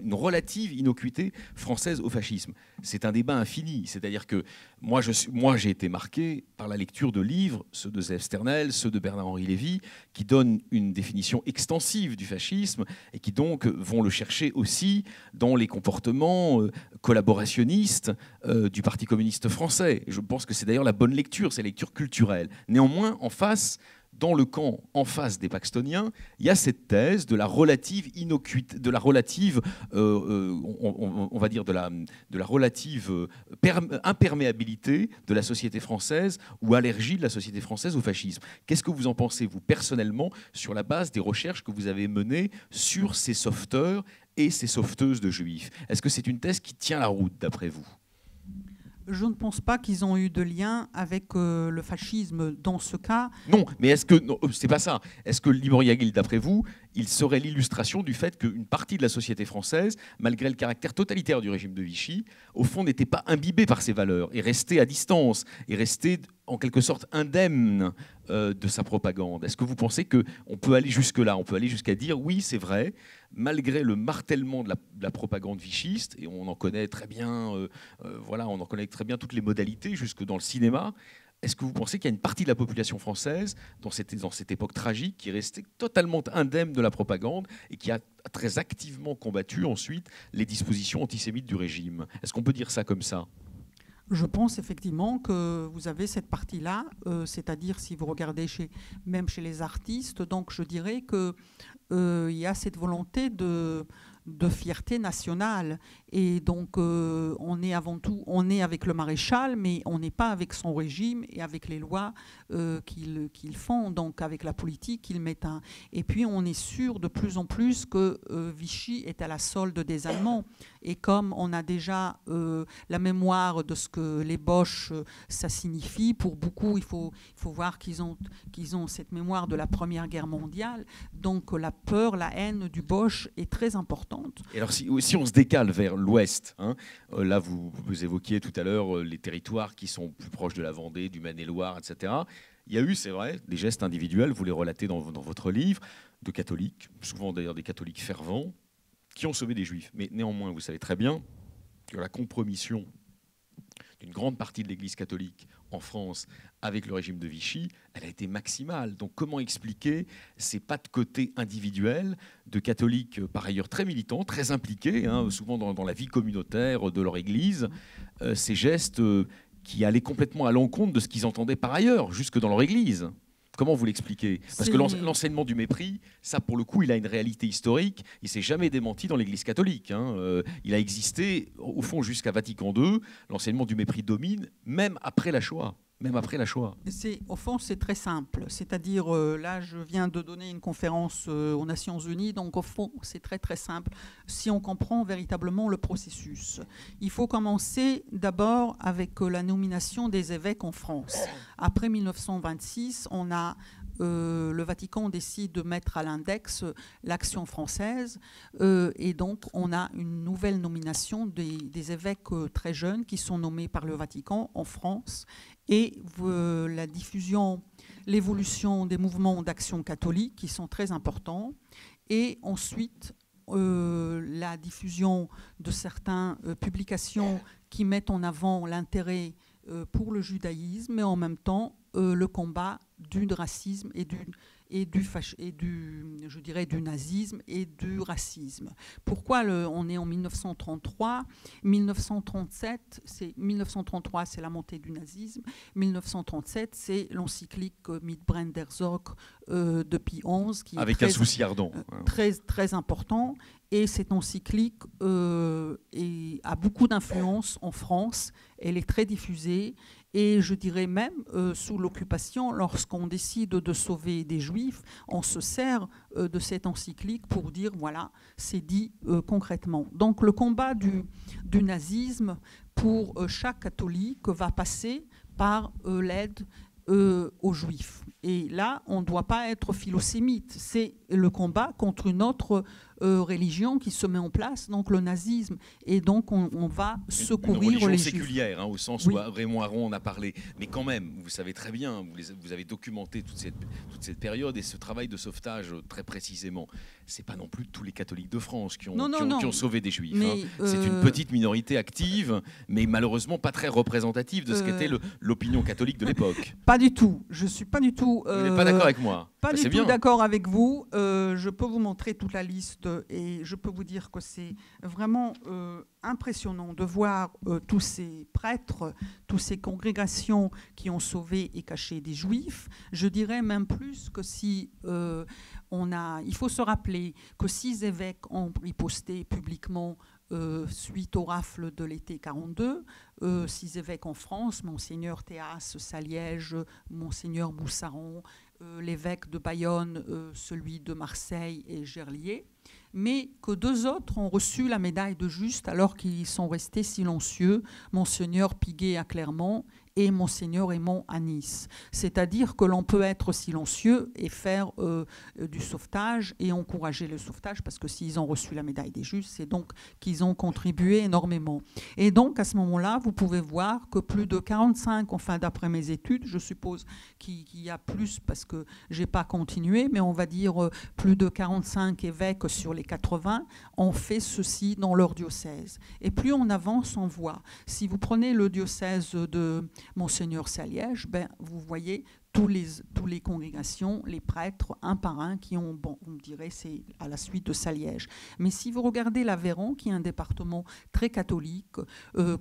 une relative innocuité française au fascisme. C'est un débat infini, c'est-à-dire que moi j'ai été marqué par la lecture de livres, ceux de Zef Sternel, ceux de Bernard-Henri Lévy, qui donnent une définition extensive du fascisme et qui donc vont le chercher aussi dans les comportements collaborationnistes du Parti communiste français. Et je pense que c'est d'ailleurs la bonne lecture, c'est la lecture culturelle. Néanmoins, en face, dans le camp en face des Paxtoniens, il y a cette thèse de la relative innocuité, de la relative, on va dire de la relative imperméabilité de la société française ou allergie de la société française au fascisme. Qu'est-ce que vous en pensez, vous, personnellement, sur la base des recherches que vous avez menées sur ces sauveteurs et ces sauveteuses de juifs? Est-ce que c'est une thèse qui tient la route, d'après vous? Je ne pense pas qu'ils ont eu de lien avec le fascisme dans ce cas. Non, mais est-ce que... Non, c'est pas ça. Est-ce que Libor Yagil, d'après vous, il serait l'illustration du fait qu'une partie de la société française, malgré le caractère totalitaire du régime de Vichy, au fond n'était pas imbibée par ses valeurs et restait à distance, et restait en quelque sorte indemne de sa propagande? Est-ce que vous pensez qu'on peut aller jusque-là? On peut aller jusqu'à dire, oui, c'est vrai, malgré le martèlement de la propagande vichiste, et on en connaît très bien, on en connaît très bien toutes les modalités, jusque dans le cinéma. Est-ce que vous pensez qu'il y a une partie de la population française, dans cette époque tragique, qui est restée totalement indemne de la propagande et qui a très activement combattu ensuite les dispositions antisémites du régime? Est-ce qu'on peut dire ça comme ça? Je pense effectivement que vous avez cette partie-là, c'est-à-dire si vous regardez même chez les artistes, donc je dirais qu'il y a cette volonté de fierté nationale. Et donc, on est avant tout, on est avec le maréchal, mais on n'est pas avec son régime et avec les lois qu'ils font, donc avec la politique qu'ils mettent. Et puis, on est sûr de plus en plus que Vichy est à la solde des Allemands. Et comme on a déjà la mémoire de ce que les Boches, ça signifie, pour beaucoup, il faut voir qu'ils ont cette mémoire de la Première Guerre mondiale. Donc, la peur, la haine du Boche est très importante. Et alors, si on se décale vers l'ouest, hein, là, vous évoquiez tout à l'heure les territoires qui sont plus proches de la Vendée, du Maine-et-Loire, etc. Il y a eu, c'est vrai, des gestes individuels, vous les relatez dans votre livre, de catholiques, souvent d'ailleurs des catholiques fervents, qui ont sauvé des juifs. Mais néanmoins, vous savez très bien que la compromission d'une grande partie de l'Église catholique en France avec le régime de Vichy, elle a été maximale. Donc comment expliquer ces pas de côté individuels de catholiques par ailleurs très militants, très impliqués, hein, souvent dans la vie communautaire de leur Église, ces gestes qui allaient complètement à l'encontre de ce qu'ils entendaient par ailleurs, jusque dans leur Église? Comment vous l'expliquez? Parce que l'enseignement du mépris, ça pour le coup, il a une réalité historique. Il ne s'est jamais démenti dans l'Église catholique. Hein. Il a existé, au fond, jusqu'à Vatican II. L'enseignement du mépris domine, même après la Shoah. Même après la Shoah. Au fond, c'est très simple. C'est-à-dire, là, je viens de donner une conférence aux Nations Unies. Donc, au fond, c'est très, très simple. Si on comprend véritablement le processus, il faut commencer d'abord avec la nomination des évêques en France. Après 1926, on a le Vatican décide de mettre à l'index l'action française et donc on a une nouvelle nomination des évêques très jeunes qui sont nommés par le Vatican en France et la diffusion, l'évolution des mouvements d'action catholique qui sont très importants et ensuite la diffusion de certaines publications qui mettent en avant l'intérêt pour le judaïsme, mais en même temps le combat du racisme et du nazisme et du racisme. Pourquoi on est en 1933 1933, c'est la montée du nazisme. 1937, c'est l'encyclique Mitbrenderzog de Pie XI. Qui avec un souci ardent. Très, très important. Et cette encyclique a beaucoup d'influence en France. Elle est très diffusée. Et je dirais même, sous l'occupation, lorsqu'on décide de sauver des Juifs, on se sert de cette encyclique pour dire, voilà, c'est dit concrètement. Donc le combat du nazisme pour chaque catholique va passer par l'aide aux Juifs. Et là, on ne doit pas être philosémite. C'est le combat contre une autre religion qui se met en place, donc le nazisme. Et donc, on va secourir une les religion Juifs. séculière, hein, au sens où Raymond Aron en a parlé. Mais quand même, vous savez très bien, vous avez documenté toute cette période et ce travail de sauvetage très précisément. Ce n'est pas non plus tous les catholiques de France qui ont sauvé des Juifs. Mais, c'est une petite minorité active, mais malheureusement pas très représentative de ce qu'était l'opinion catholique de l'époque. Pas du tout. Je ne suis pas du tout... Vous n'êtes pas d'accord avec moi? Pas du tout d'accord avec vous. Je peux vous montrer toute la liste et je peux vous dire que c'est vraiment impressionnant de voir tous ces prêtres, toutes ces congrégations qui ont sauvé et caché des Juifs. Je dirais même plus que si il faut se rappeler que 6 évêques ont riposté publiquement suite aux rafles de l'été 42, 6 évêques en France, Monseigneur Théas, Saliège, Monseigneur Boussaron, l'évêque de Bayonne, celui de Marseille et Gerlier, mais que 2 autres ont reçu la médaille de Juste alors qu'ils sont restés silencieux, Monseigneur Piguet à Clermont et Monseigneur Aymon à Nice. C'est-à-dire que l'on peut être silencieux et faire du sauvetage et encourager le sauvetage, parce que s'ils ont reçu la médaille des Justes, c'est donc qu'ils ont contribué énormément. Et donc, à ce moment-là, vous pouvez voir que plus de 45, enfin d'après mes études, je suppose qu'il y a plus parce que je n'ai pas continué, mais on va dire plus de 45 évêques sur les 80 ont fait ceci dans leur diocèse. Et plus on avance, on voit. Si vous prenez le diocèse de Monseigneur Saliège, vous voyez tous les congrégations, les prêtres, un par un, qui ont, bon, on dirait c'est à la suite de Saliège. Mais si vous regardez l'Aveyron, qui est un département très catholique,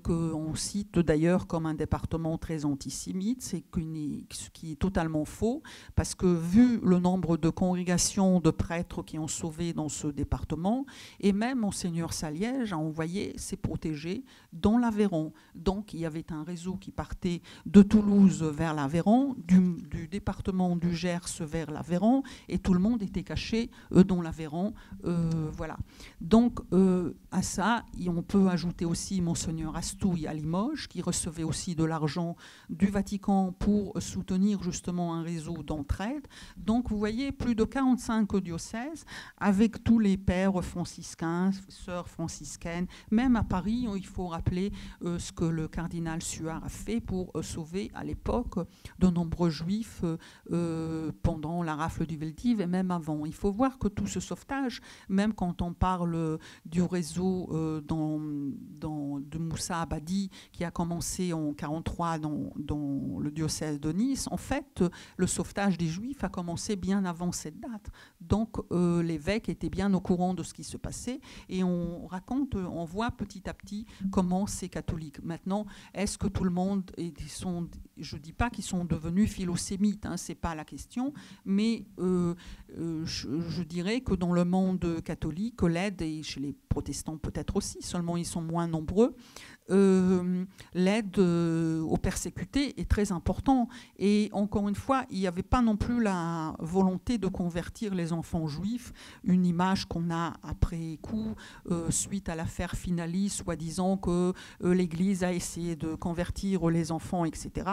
qu'on cite d'ailleurs comme un département très antisémite, ce qui est totalement faux, parce que vu le nombre de congrégations de prêtres qui ont sauvé dans ce département, et même Monseigneur Saliège a envoyé ses protégés dans l'Aveyron. Donc il y avait un réseau qui partait de Toulouse vers l'Aveyron, du département du Gers vers l'Aveyron, et tout le monde était caché dans l'Aveyron. Voilà. Donc à ça, on peut ajouter aussi Monseigneur Astouille à Limoges, qui recevait aussi de l'argent du Vatican pour soutenir justement un réseau d'entraide. Donc vous voyez, plus de 45 diocèses, avec tous les pères franciscains, sœurs franciscaines. Même à Paris, il faut rappeler ce que le cardinal Suard a fait pour sauver à l'époque de nombreux juifs pendant la rafle du Veldiv et même avant. Il faut voir que tout ce sauvetage, même quand on parle du réseau de Moussa Abadi qui a commencé en 1943 dans le diocèse de Nice, en fait, le sauvetage des juifs a commencé bien avant cette date. Donc l'évêque était bien au courant de ce qui se passait et on voit petit à petit comment c'est catholique. Maintenant, est-ce que tout le monde je ne dis pas qu'ils sont devenus philosémites, hein, ce n'est pas la question, mais je dirais que dans le monde catholique, l'aide, et chez les protestants peut-être aussi, seulement ils sont moins nombreux, l'aide aux persécutés est très importante. Et encore une fois, il n'y avait pas non plus la volonté de convertir les enfants juifs, une image qu'on a après coup, suite à l'affaire Finalis, soi-disant que l'Église a essayé de convertir les enfants, etc.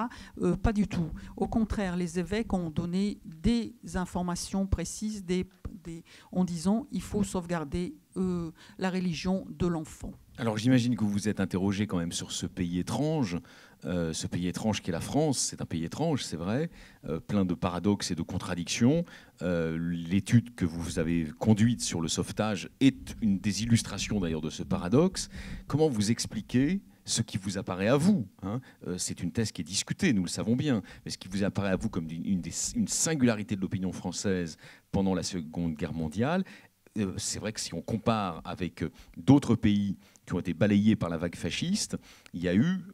Pas du tout. Au contraire, les évêques ont donné des informations précises en disant il faut sauvegarder la religion de l'enfant. Alors j'imagine que vous vous êtes interrogé quand même sur ce pays étrange qui est la France. C'est un pays étrange, c'est vrai, plein de paradoxes et de contradictions. L'étude que vous avez conduite sur le sauvetage est une des illustrations d'ailleurs de ce paradoxe. Comment vous expliquez ce qui vous apparaît à vous, hein, c'est une thèse qui est discutée, nous le savons bien, mais ce qui vous apparaît à vous comme une singularité de l'opinion française pendant la Seconde Guerre mondiale, c'est vrai que si on compare avec d'autres pays qui ont été balayés par la vague fasciste, il y a eu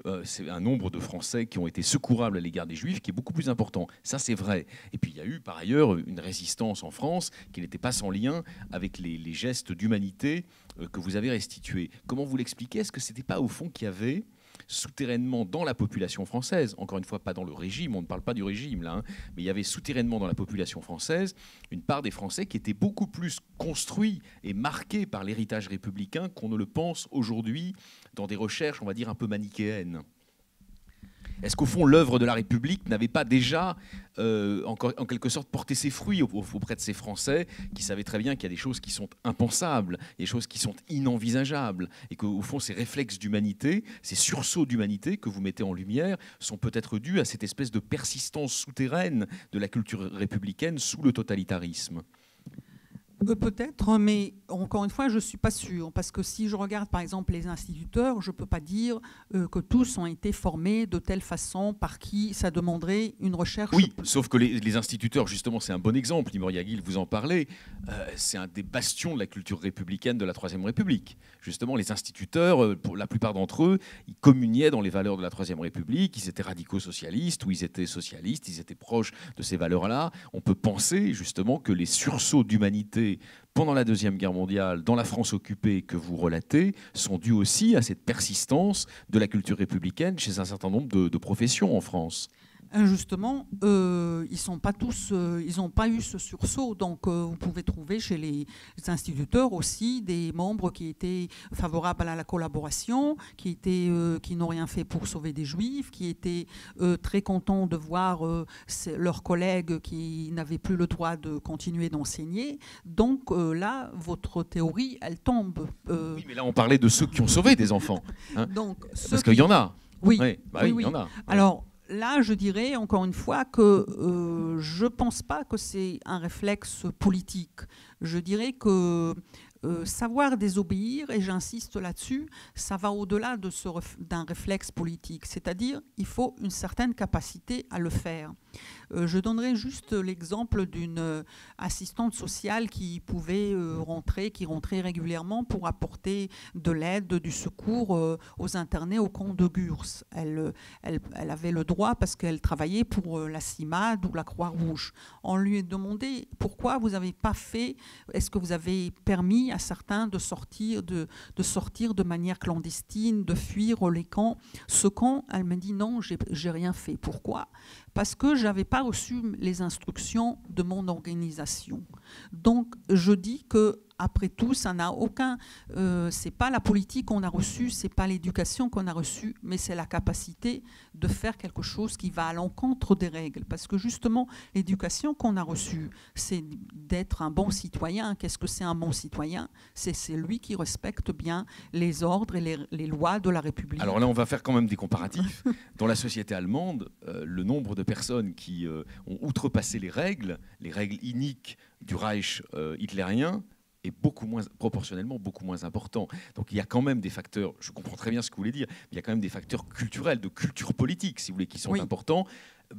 un nombre de Français qui ont été secourables à l'égard des Juifs qui est beaucoup plus important. Ça, c'est vrai. Et puis, il y a eu, par ailleurs, une résistance en France qui n'était pas sans lien avec les gestes d'humanité que vous avez restitués. Comment vous l'expliquez? Est-ce que ce n'était pas, au fond, qu'il y avait souterrainement dans la population française, encore une fois pas dans le régime, on ne parle pas du régime là, hein, mais il y avait souterrainement dans la population française une part des Français qui était beaucoup plus construit et marqué par l'héritage républicain qu'on ne le pense aujourd'hui dans des recherches, on va dire, un peu manichéennes. Est-ce qu'au fond, l'œuvre de la République n'avait pas déjà, en quelque sorte, porté ses fruits auprès de ces Français qui savaient très bien qu'il y a des choses qui sont impensables, des choses qui sont inenvisageables, et qu'au fond, ces réflexes d'humanité, ces sursauts d'humanité que vous mettez en lumière sont peut-être dus à cette espèce de persistance souterraine de la culture républicaine sous le totalitarisme? Peut-être, mais encore une fois, je ne suis pas sûre. Parce que si je regarde, par exemple, les instituteurs, je ne peux pas dire que tous ont été formés de telle façon par qui ça demanderait une recherche. Oui, sauf que les instituteurs, justement, c'est un bon exemple. Imoria Guil, vous en parlez. C'est un des bastions de la culture républicaine de la Troisième République. Justement, les instituteurs, pour la plupart d'entre eux, ils communiaient dans les valeurs de la Troisième République. Ils étaient radicaux-socialistes ou ils étaient socialistes. Ils étaient proches de ces valeurs-là. On peut penser, justement, que les sursauts d'humanité pendant la Deuxième Guerre mondiale, dans la France occupée que vous relatez, sont dus aussi à cette persistance de la culture républicaine chez un certain nombre de professions en France. Justement, ils n'ont pas eu ce sursaut. Donc, vous pouvez trouver chez les instituteurs aussi des membres qui étaient favorables à la collaboration, qui n'ont rien fait pour sauver des Juifs, qui étaient très contents de voir leurs collègues qui n'avaient plus le droit de continuer d'enseigner. Donc là, votre théorie, elle tombe. Oui, mais là, on parlait de ceux qui ont sauvé des enfants. Hein, donc, parce qu'il y en a. Oui, oui, il y en a. Alors, là, je dirais encore une fois que je ne pense pas que c'est un réflexe politique. Je dirais que savoir désobéir, et j'insiste là-dessus, ça va au-delà d'un réflexe politique, c'est-à-dire il faut une certaine capacité à le faire. Je donnerai juste l'exemple d'une assistante sociale qui pouvait qui rentrait régulièrement pour apporter de l'aide, du secours aux internés au camp de Gurs. Elle avait le droit parce qu'elle travaillait pour la CIMAD ou la Croix-Rouge. On lui a demandé pourquoi vous n'avez pas fait, est-ce que vous avez permis à certains de sortir de manière clandestine, de fuir les camps. Ce camp, elle m'a dit non, j'ai rien fait. Pourquoi ? Parce que je n'avais pas reçu les instructions de mon organisation. Donc, je dis que après tout, ça n'a aucun. C'est pas la politique qu'on a reçue, c'est pas l'éducation qu'on a reçue, mais c'est la capacité de faire quelque chose qui va à l'encontre des règles. Parce que justement, l'éducation qu'on a reçue, c'est d'être un bon citoyen. Qu'est-ce que c'est un bon citoyen ? C'est lui qui respecte bien les ordres et les lois de la République. Alors là, on va faire quand même des comparatifs. Dans la société allemande, le nombre de personnes qui ont outrepassé les règles iniques du Reich hitlérien, est proportionnellement beaucoup moins important. Donc il y a quand même des facteurs, je comprends très bien ce que vous voulez dire, mais il y a quand même des facteurs culturels, de culture politique, si vous voulez, qui sont importants.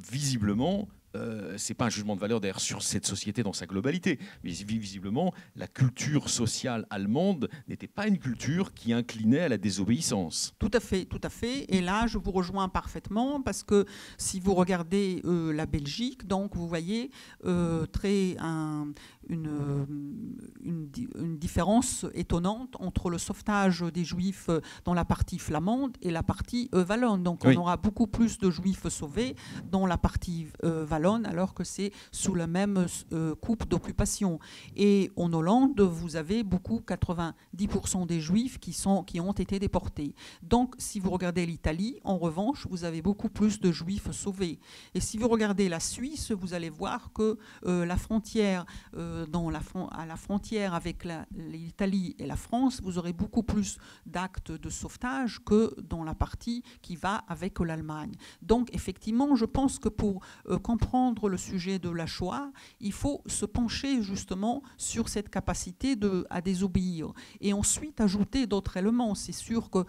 Visiblement, ce n'est pas un jugement de valeur d'ailleurs sur cette société dans sa globalité, mais visiblement, la culture sociale allemande n'était pas une culture qui inclinait à la désobéissance. Tout à fait, tout à fait. Et là, je vous rejoins parfaitement parce que si vous regardez la Belgique, donc vous voyez une différence étonnante entre le sauvetage des Juifs dans la partie flamande et la partie wallonne. Donc on aura beaucoup plus de Juifs sauvés dans la partie wallonne, alors que c'est sous la même coupe d'occupation. Et en Hollande, vous avez 90% des Juifs qui ont été déportés. Donc si vous regardez l'Italie, en revanche, vous avez beaucoup plus de Juifs sauvés. Et si vous regardez la Suisse, vous allez voir que la frontière à la frontière avec l'Italie et la France, vous aurez beaucoup plus d'actes de sauvetage que dans la partie qui va avec l'Allemagne. Donc, effectivement, je pense que pour comprendre le sujet de la Shoah, il faut se pencher justement sur cette capacité à désobéir. Et ensuite, ajouter d'autres éléments. C'est sûr que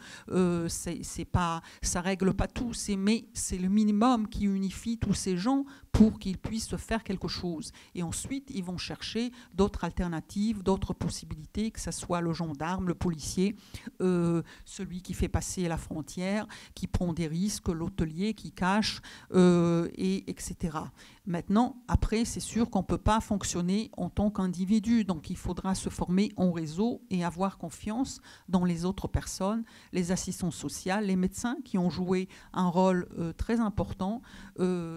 ça règle pas tout, mais c'est le minimum qui unifie tous ces gens pour qu'ils puissent faire quelque chose. Et ensuite, ils vont chercher d'autres alternatives, d'autres possibilités, que ce soit le gendarme, le policier, celui qui fait passer la frontière, qui prend des risques, l'hôtelier qui cache, etc. Maintenant, après, c'est sûr qu'on ne peut pas fonctionner en tant qu'individu. Donc, il faudra se former en réseau et avoir confiance dans les autres personnes, les assistants sociaux, les médecins qui ont joué un rôle très important.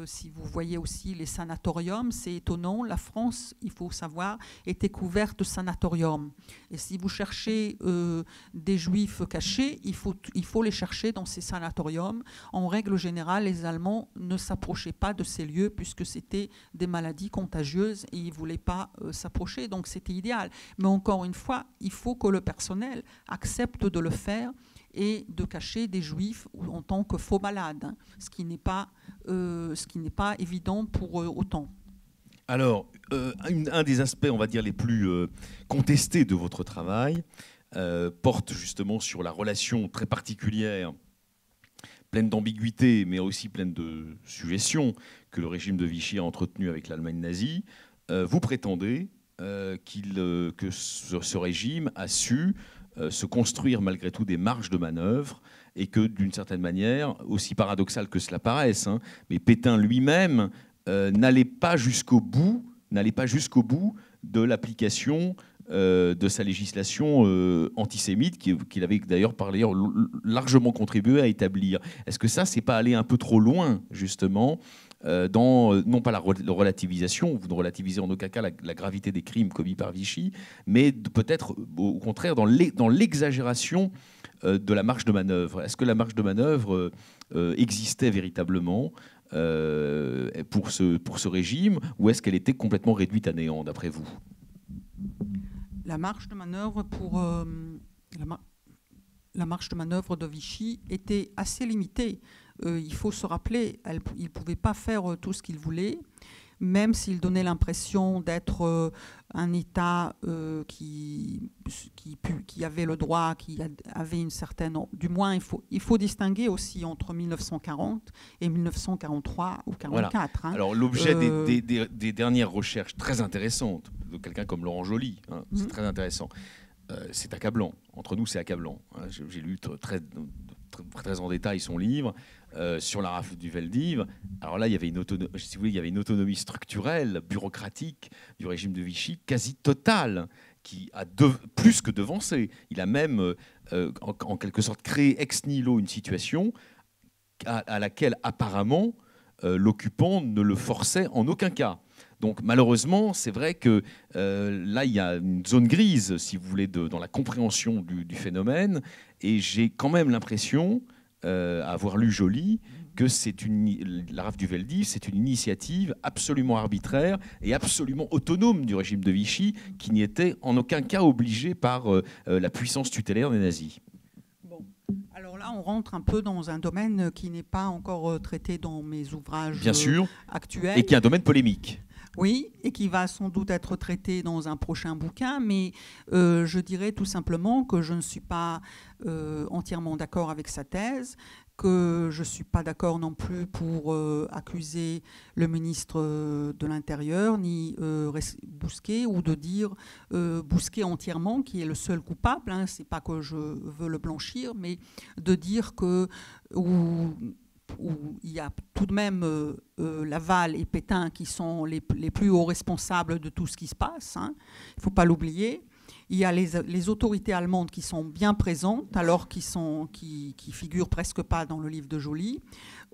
Si vous voyez aussi les sanatoriums, c'est étonnant. La France, il faut savoir, était couverte de sanatoriums. Et si vous cherchez des Juifs cachés, il faut les chercher dans ces sanatoriums. En règle générale, les Allemands ne s'approchaient pas de ces lieux puisque c'était des maladies contagieuses et ils ne voulaient pas s'approcher. Donc c'était idéal. Mais encore une fois, il faut que le personnel accepte de le faire et de cacher des Juifs en tant que faux malades, hein, ce qui n'est pas évident pour autant. Alors, un des aspects, on va dire, les plus contestés de votre travail porte justement sur la relation très particulière, pleine d'ambiguïté, mais aussi pleine de suggestions, que le régime de Vichy a entretenue avec l'Allemagne nazie. Vous prétendez que ce régime a su se construire malgré tout des marges de manœuvre et que d'une certaine manière, aussi paradoxal que cela paraisse, hein, mais Pétain lui-même n'allait pas jusqu'au bout de l'application de sa législation antisémite qu'il avait d'ailleurs largement contribué à établir. Est-ce que ça, c'est pas aller un peu trop loin, justement, dans, non pas la relativisation, vous ne relativisez en aucun cas la gravité des crimes commis par Vichy, mais peut-être au contraire dans l'exagération de la marge de manœuvre. Est-ce que la marge de manœuvre existait véritablement pour ce régime, ou est-ce qu'elle était complètement réduite à néant, d'après vous ? La marge de manœuvre la marge de manœuvre de Vichy était assez limitée. Il faut se rappeler, il ne pouvait pas faire tout ce qu'il voulait. même s'il donnait l'impression d'être un État qui avait le droit, qui avait une certaine... Du moins, il faut distinguer aussi entre 1940 et 1943 ou 1944. Voilà. Alors, l'objet des dernières recherches très intéressantes de quelqu'un comme Laurent Joly, hein, c'est très intéressant. C'est accablant. Entre nous, c'est accablant. Hein. J'ai lu très en détail son livre sur la rafle du Veldiv. Alors là, il y avait il y avait une autonomie structurelle, bureaucratique du régime de Vichy quasi totale, qui a plus que devancé. Il a même, en quelque sorte, créé ex nihilo une situation à laquelle, apparemment, l'occupant ne le forçait en aucun cas. Donc malheureusement, c'est vrai que là, il y a une zone grise, si vous voulez, dans la compréhension du phénomène. Et j'ai quand même l'impression, à avoir lu Joly, que la rafle du Veldiv, c'est une initiative absolument arbitraire et absolument autonome du régime de Vichy, qui n'y était en aucun cas obligé par la puissance tutélaire des nazis. Alors là, on rentre un peu dans un domaine qui n'est pas encore traité dans mes ouvrages Bien sûr, actuels. Et qui est un domaine polémique. Oui, et qui va sans doute être traité dans un prochain bouquin, mais je dirais tout simplement que je ne suis pas entièrement d'accord avec sa thèse, que je ne suis pas d'accord non plus pour accuser le ministre de l'Intérieur, ni Bousquet, ou de dire Bousquet entièrement, qui est le seul coupable, hein, c'est pas que je veux le blanchir, mais de dire que... où il y a tout de même Laval et Pétain qui sont les plus hauts responsables de tout ce qui se passe, hein. Il ne faut pas l'oublier. Il y a les autorités allemandes qui sont bien présentes, alors qui figurent presque pas dans le livre de Joly.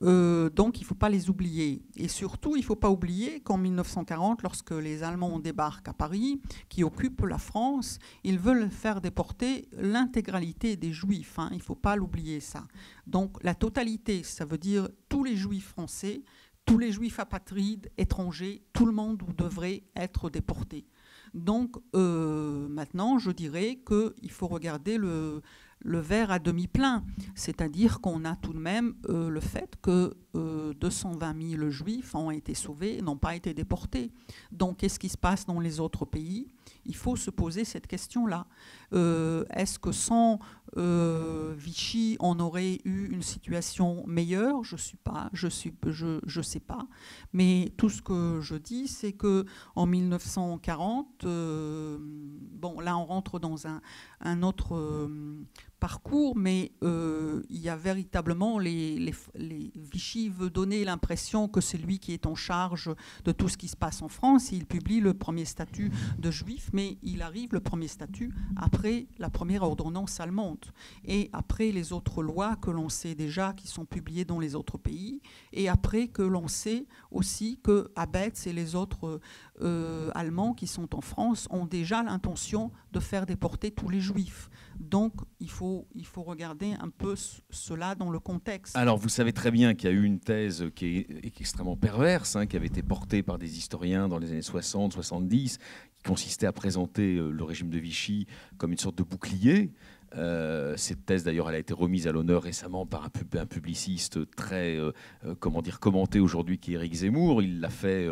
Donc il ne faut pas les oublier. Et surtout, il ne faut pas oublier qu'en 1940, lorsque les Allemands débarquent à Paris, qui occupent la France, ils veulent faire déporter l'intégralité des Juifs, hein. Il ne faut pas l'oublier, ça. Donc la totalité, ça veut dire tous les Juifs français, tous les Juifs apatrides, étrangers, tout le monde devrait être déporté. Donc maintenant, je dirais qu'il faut regarder le verre à demi plein, c'est-à-dire qu'on a tout de même le fait que 220 000 Juifs ont été sauvés, n'ont pas été déportés. Donc qu'est-ce qui se passe dans les autres pays ? Il faut se poser cette question-là. Est-ce que sans Vichy, on aurait eu une situation meilleure ? Je sais pas. Mais tout ce que je dis, c'est que en 1940, bon, là on rentre dans un autre parcours, mais il y a véritablement Vichy veut donner l'impression que c'est lui qui est en charge de tout ce qui se passe en France. Il publie le premier statut de juif, mais il arrive le premier statut après la première ordonnance allemande et après les autres lois que l'on sait déjà qui sont publiées dans les autres pays, et après que l'on sait aussi que Abetz et les autres Allemands qui sont en France ont déjà l'intention de faire déporter tous les Juifs. Donc il faut regarder un peu cela dans le contexte. Alors vous savez très bien qu'il y a eu une thèse qui est extrêmement perverse, hein, qui avait été portée par des historiens dans les années 60, 70, qui consistait à présenter le régime de Vichy comme une sorte de bouclier. Cette thèse, d'ailleurs, elle a été remise à l'honneur récemment par un publiciste très commenté aujourd'hui, qui est Éric Zemmour. Il l'a fait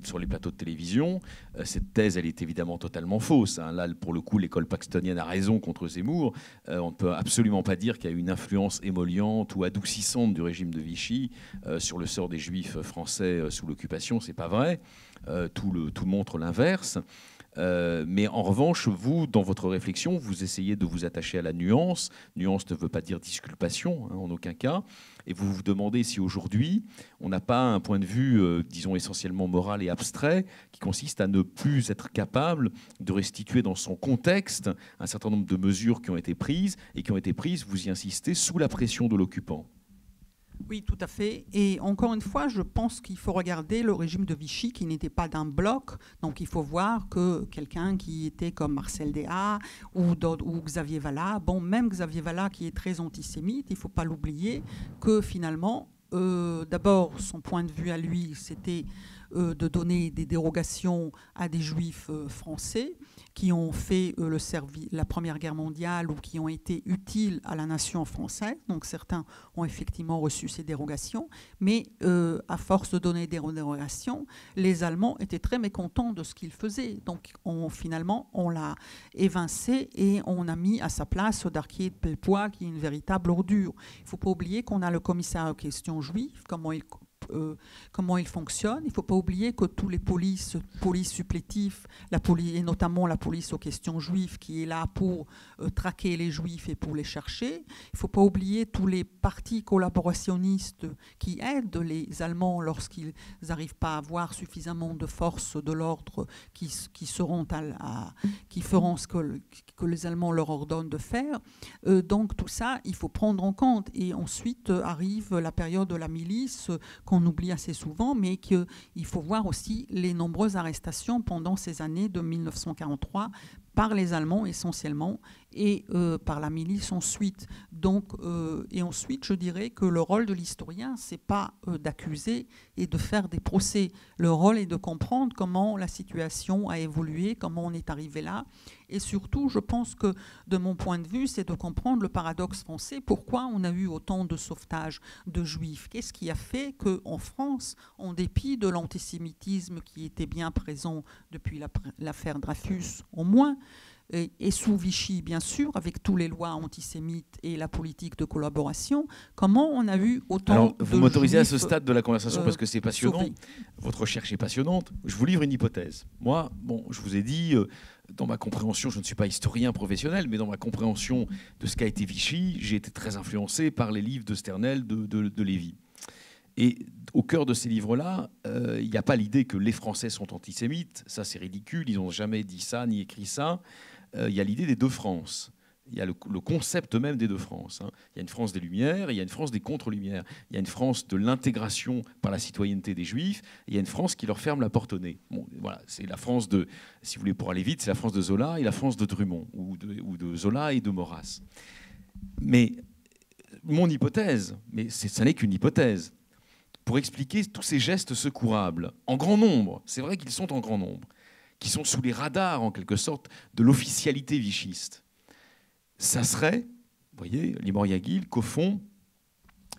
sur les plateaux de télévision. Cette thèse, elle est évidemment totalement fausse, hein. Là, pour le coup, l'école paxtonienne a raison contre Zemmour. On ne peut absolument pas dire qu'il y a eu une influence émolliente ou adoucissante du régime de Vichy sur le sort des Juifs français sous l'occupation. C'est pas vrai. Tout montre l'inverse. Mais en revanche, vous, dans votre réflexion, vous essayez de vous attacher à la nuance. Nuance ne veut pas dire disculpation, hein, en aucun cas. Et vous vous demandez si aujourd'hui, on n'a pas un point de vue, disons, essentiellement moral et abstrait, qui consiste à ne plus être capable de restituer dans son contexte un certain nombre de mesures qui ont été prises, et qui ont été prises, vous y insistez, sous la pression de l'occupant. Oui, tout à fait. Et encore une fois, je pense qu'il faut regarder le régime de Vichy qui n'était pas d'un bloc. Donc il faut voir que quelqu'un qui était comme Marcel Déat ou Xavier Vallat, bon, même Xavier Vallat qui est très antisémite, il ne faut pas l'oublier, que finalement, d'abord, son point de vue à lui, c'était de donner des dérogations à des juifs français qui ont fait la Première Guerre mondiale ou qui ont été utiles à la nation française. Donc certains ont effectivement reçu ces dérogations, mais à force de donner des dérogations, les Allemands étaient très mécontents de ce qu'ils faisaient. Donc finalement, on l'a évincé et on a mis à sa place Darquier de Pellepoix, qui est une véritable ordure. Il ne faut pas oublier qu'on a le commissaire aux questions juives, comment il fonctionne. Il ne faut pas oublier que tous les polices supplétifs, et notamment la police aux questions juives qui est là pour traquer les juifs et pour les chercher. Il ne faut pas oublier tous les partis collaborationnistes qui aident les Allemands lorsqu'ils n'arrivent pas à avoir suffisamment de forces de l'ordre qui feront ce que les Allemands leur ordonnent de faire. Donc tout ça, il faut prendre en compte. Et ensuite arrive la période de la milice qu'on oublie assez souvent, mais qu'il faut voir aussi les nombreuses arrestations pendant ces années de 1943 par les Allemands essentiellement et par la milice ensuite. Donc, et ensuite, je dirais que le rôle de l'historien, c'est pas d'accuser et de faire des procès. Le rôle est de comprendre comment la situation a évolué, comment on est arrivé là. Et surtout, je pense que, de mon point de vue, c'est de comprendre le paradoxe français. Pourquoi on a eu autant de sauvetage de juifs? Qu'est-ce qui a fait qu'en France, en dépit de l'antisémitisme qui était bien présent depuis l'affaire Dreyfus, au moins, et sous Vichy, bien sûr, avec toutes les lois antisémites et la politique de collaboration, comment on a eu autant Alors, de vous m'autorisez à juifs, ce stade de la conversation parce que c'est passionnant. sauvés. Votre recherche est passionnante. Je vous livre une hypothèse. Moi, je vous ai dit, dans ma compréhension, je ne suis pas historien professionnel, mais dans ma compréhension de ce qu'a été Vichy, j'ai été très influencé par les livres de Sternel, de Lévy. Et au cœur de ces livres-là, il n'y a pas l'idée que les Français sont antisémites. Ça, c'est ridicule. Ils n'ont jamais dit ça, ni écrit ça. Il y a l'idée des deux France. Il y a le concept même des deux France. Il y a une France des Lumières et il y a une France des contre-Lumières. Il y a une France de l'intégration par la citoyenneté des Juifs et il y a une France qui leur ferme la porte au nez. Bon, voilà, c'est la France de, si vous voulez, pour aller vite, c'est la France de Zola et la France de Drummond, ou de Zola et de Maurras. Mais mon hypothèse, mais ça n'est qu'une hypothèse, pour expliquer tous ces gestes secourables, en grand nombre, c'est vrai qu'ils sont en grand nombre, qui sont sous les radars, en quelque sorte, de l'officialité vichiste. Ça serait, vous voyez, Limor Yaghil, qu'au fond,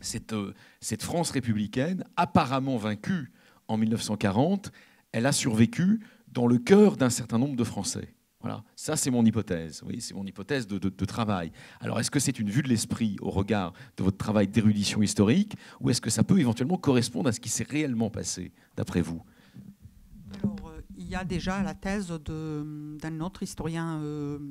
cette France républicaine, apparemment vaincue en 1940, elle a survécu dans le cœur d'un certain nombre de Français. Voilà, ça c'est mon hypothèse, oui, c'est mon hypothèse de travail. Alors est-ce que c'est une vue de l'esprit au regard de votre travail d'érudition historique, ou est-ce que ça peut éventuellement correspondre à ce qui s'est réellement passé, d'après vous ? Alors, il y a déjà la thèse d'un autre historien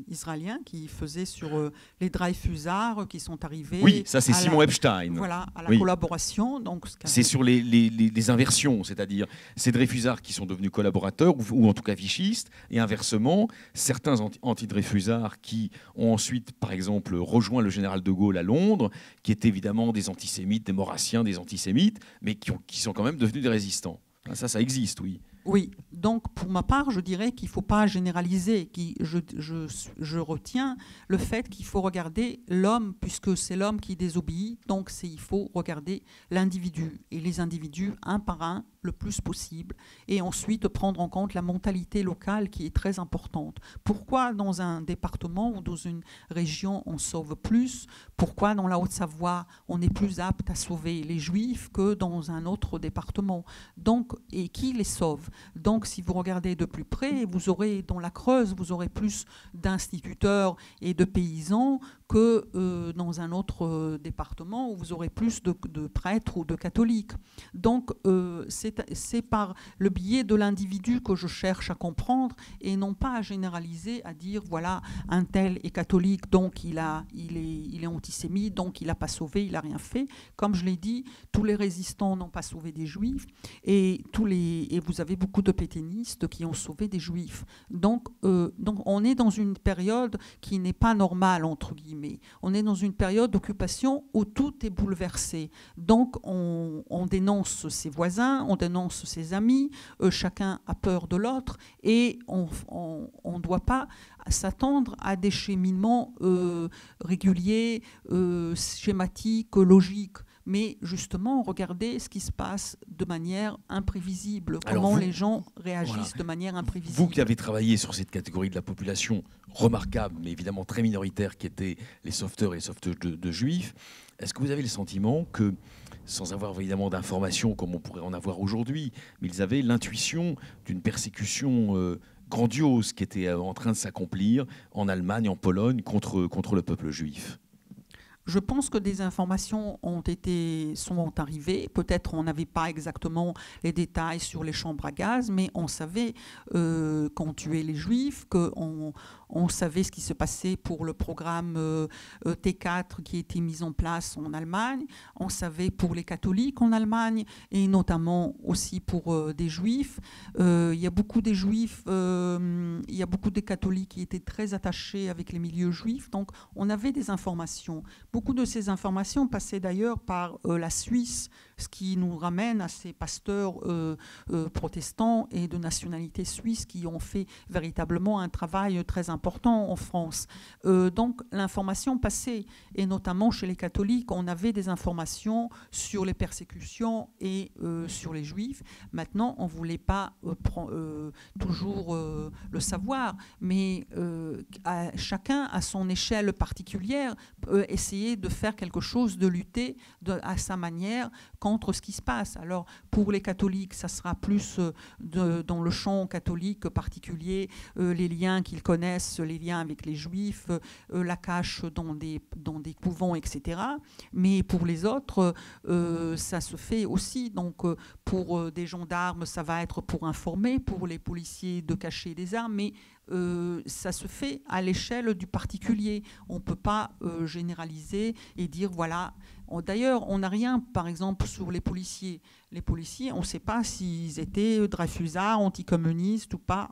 israélien qui faisait sur les Dreyfusards qui sont arrivés. Oui, ça c'est Simon Epstein. Voilà, à la oui. collaboration. Donc, c'est sur les inversions, c'est-à-dire ces Dreyfusards qui sont devenus collaborateurs ou en tout cas vichistes, et inversement, certains anti-Dreyfusards qui ont ensuite, par exemple, rejoint le général de Gaulle à Londres, qui étaient évidemment des antisémites, des maurassiens, des antisémites, mais qui sont quand même devenus des résistants. Ça existe, oui. Oui, donc pour ma part, je dirais qu'il ne faut pas généraliser. Je retiens le fait qu'il faut regarder l'homme, puisque c'est l'homme qui désobéit, donc il faut regarder l'individu, et les individus un par un, le plus possible, et ensuite prendre en compte la mentalité locale qui est très importante. Pourquoi dans un département ou dans une région on sauve plus? Pourquoi dans la Haute-Savoie on est plus apte à sauver les Juifs que dans un autre département? Donc, et qui les sauve? Donc si vous regardez de plus près, vous aurez dans la Creuse, vous aurez plus d'instituteurs et de paysans que dans un autre département où vous aurez plus de prêtres ou de catholiques. Donc c'est par le biais de l'individu que je cherche à comprendre et non pas à généraliser, à dire voilà, un tel est catholique, donc il est antisémite, donc il n'a pas sauvé, il n'a rien fait. Comme je l'ai dit, tous les résistants n'ont pas sauvé des Juifs et vous avez beaucoup de pétainistes qui ont sauvé des Juifs. Donc on est dans une période qui n'est pas normale, entre guillemets. On est dans une période d'occupation où tout est bouleversé. Donc on dénonce ses voisins, on dénonce ses amis, chacun a peur de l'autre et on ne doit pas s'attendre à des cheminements réguliers, schématiques, logiques. mais justement regarder ce qui se passe de manière imprévisible, Alors comment vous, les gens réagissent voilà, de manière imprévisible. vous qui avez travaillé sur cette catégorie de la population remarquable, mais évidemment très minoritaire, qui étaient les sauveteurs et les sauveteuses de juifs, est-ce que vous avez le sentiment que, sans avoir évidemment d'informations comme on pourrait en avoir aujourd'hui, mais ils avaient l'intuition d'une persécution grandiose qui était en train de s'accomplir en Allemagne, en Pologne, contre le peuple juif? Je pense que des informations sont arrivées. Peut-être on n'avait pas exactement les détails sur les chambres à gaz, mais on savait qu'on tuait les Juifs, on savait ce qui se passait pour le programme T4 qui a été mis en place en Allemagne. On savait pour les catholiques en Allemagne et notamment aussi pour des Juifs. Il y a beaucoup des Juifs, il y a beaucoup de catholiques qui étaient très attachés avec les milieux juifs. Donc on avait des informations. Beaucoup de ces informations passaient d'ailleurs par la Suisse, ce qui nous ramène à ces pasteurs protestants et de nationalité suisse qui ont fait véritablement un travail très important en France. Donc l'information passait, et notamment chez les catholiques, on avait des informations sur les persécutions et sur les juifs. Maintenant, on ne voulait pas toujours le savoir, mais chacun à son échelle particulière peut essayer de faire quelque chose, de lutter à sa manière contre ce qui se passe. Alors pour les catholiques, ça sera plus dans le champ catholique particulier, les liens qu'ils connaissent, les liens avec les juifs, la cache dans des couvents, etc. Mais pour les autres, ça se fait aussi. Donc pour des gendarmes, ça va être pour informer, pour les policiers de cacher des armes, mais ça se fait à l'échelle du particulier. On ne peut pas généraliser et dire voilà. D'ailleurs, on n'a rien, par exemple, sur les policiers. Les policiers, on ne sait pas s'ils étaient dreyfusards, anticommunistes ou pas,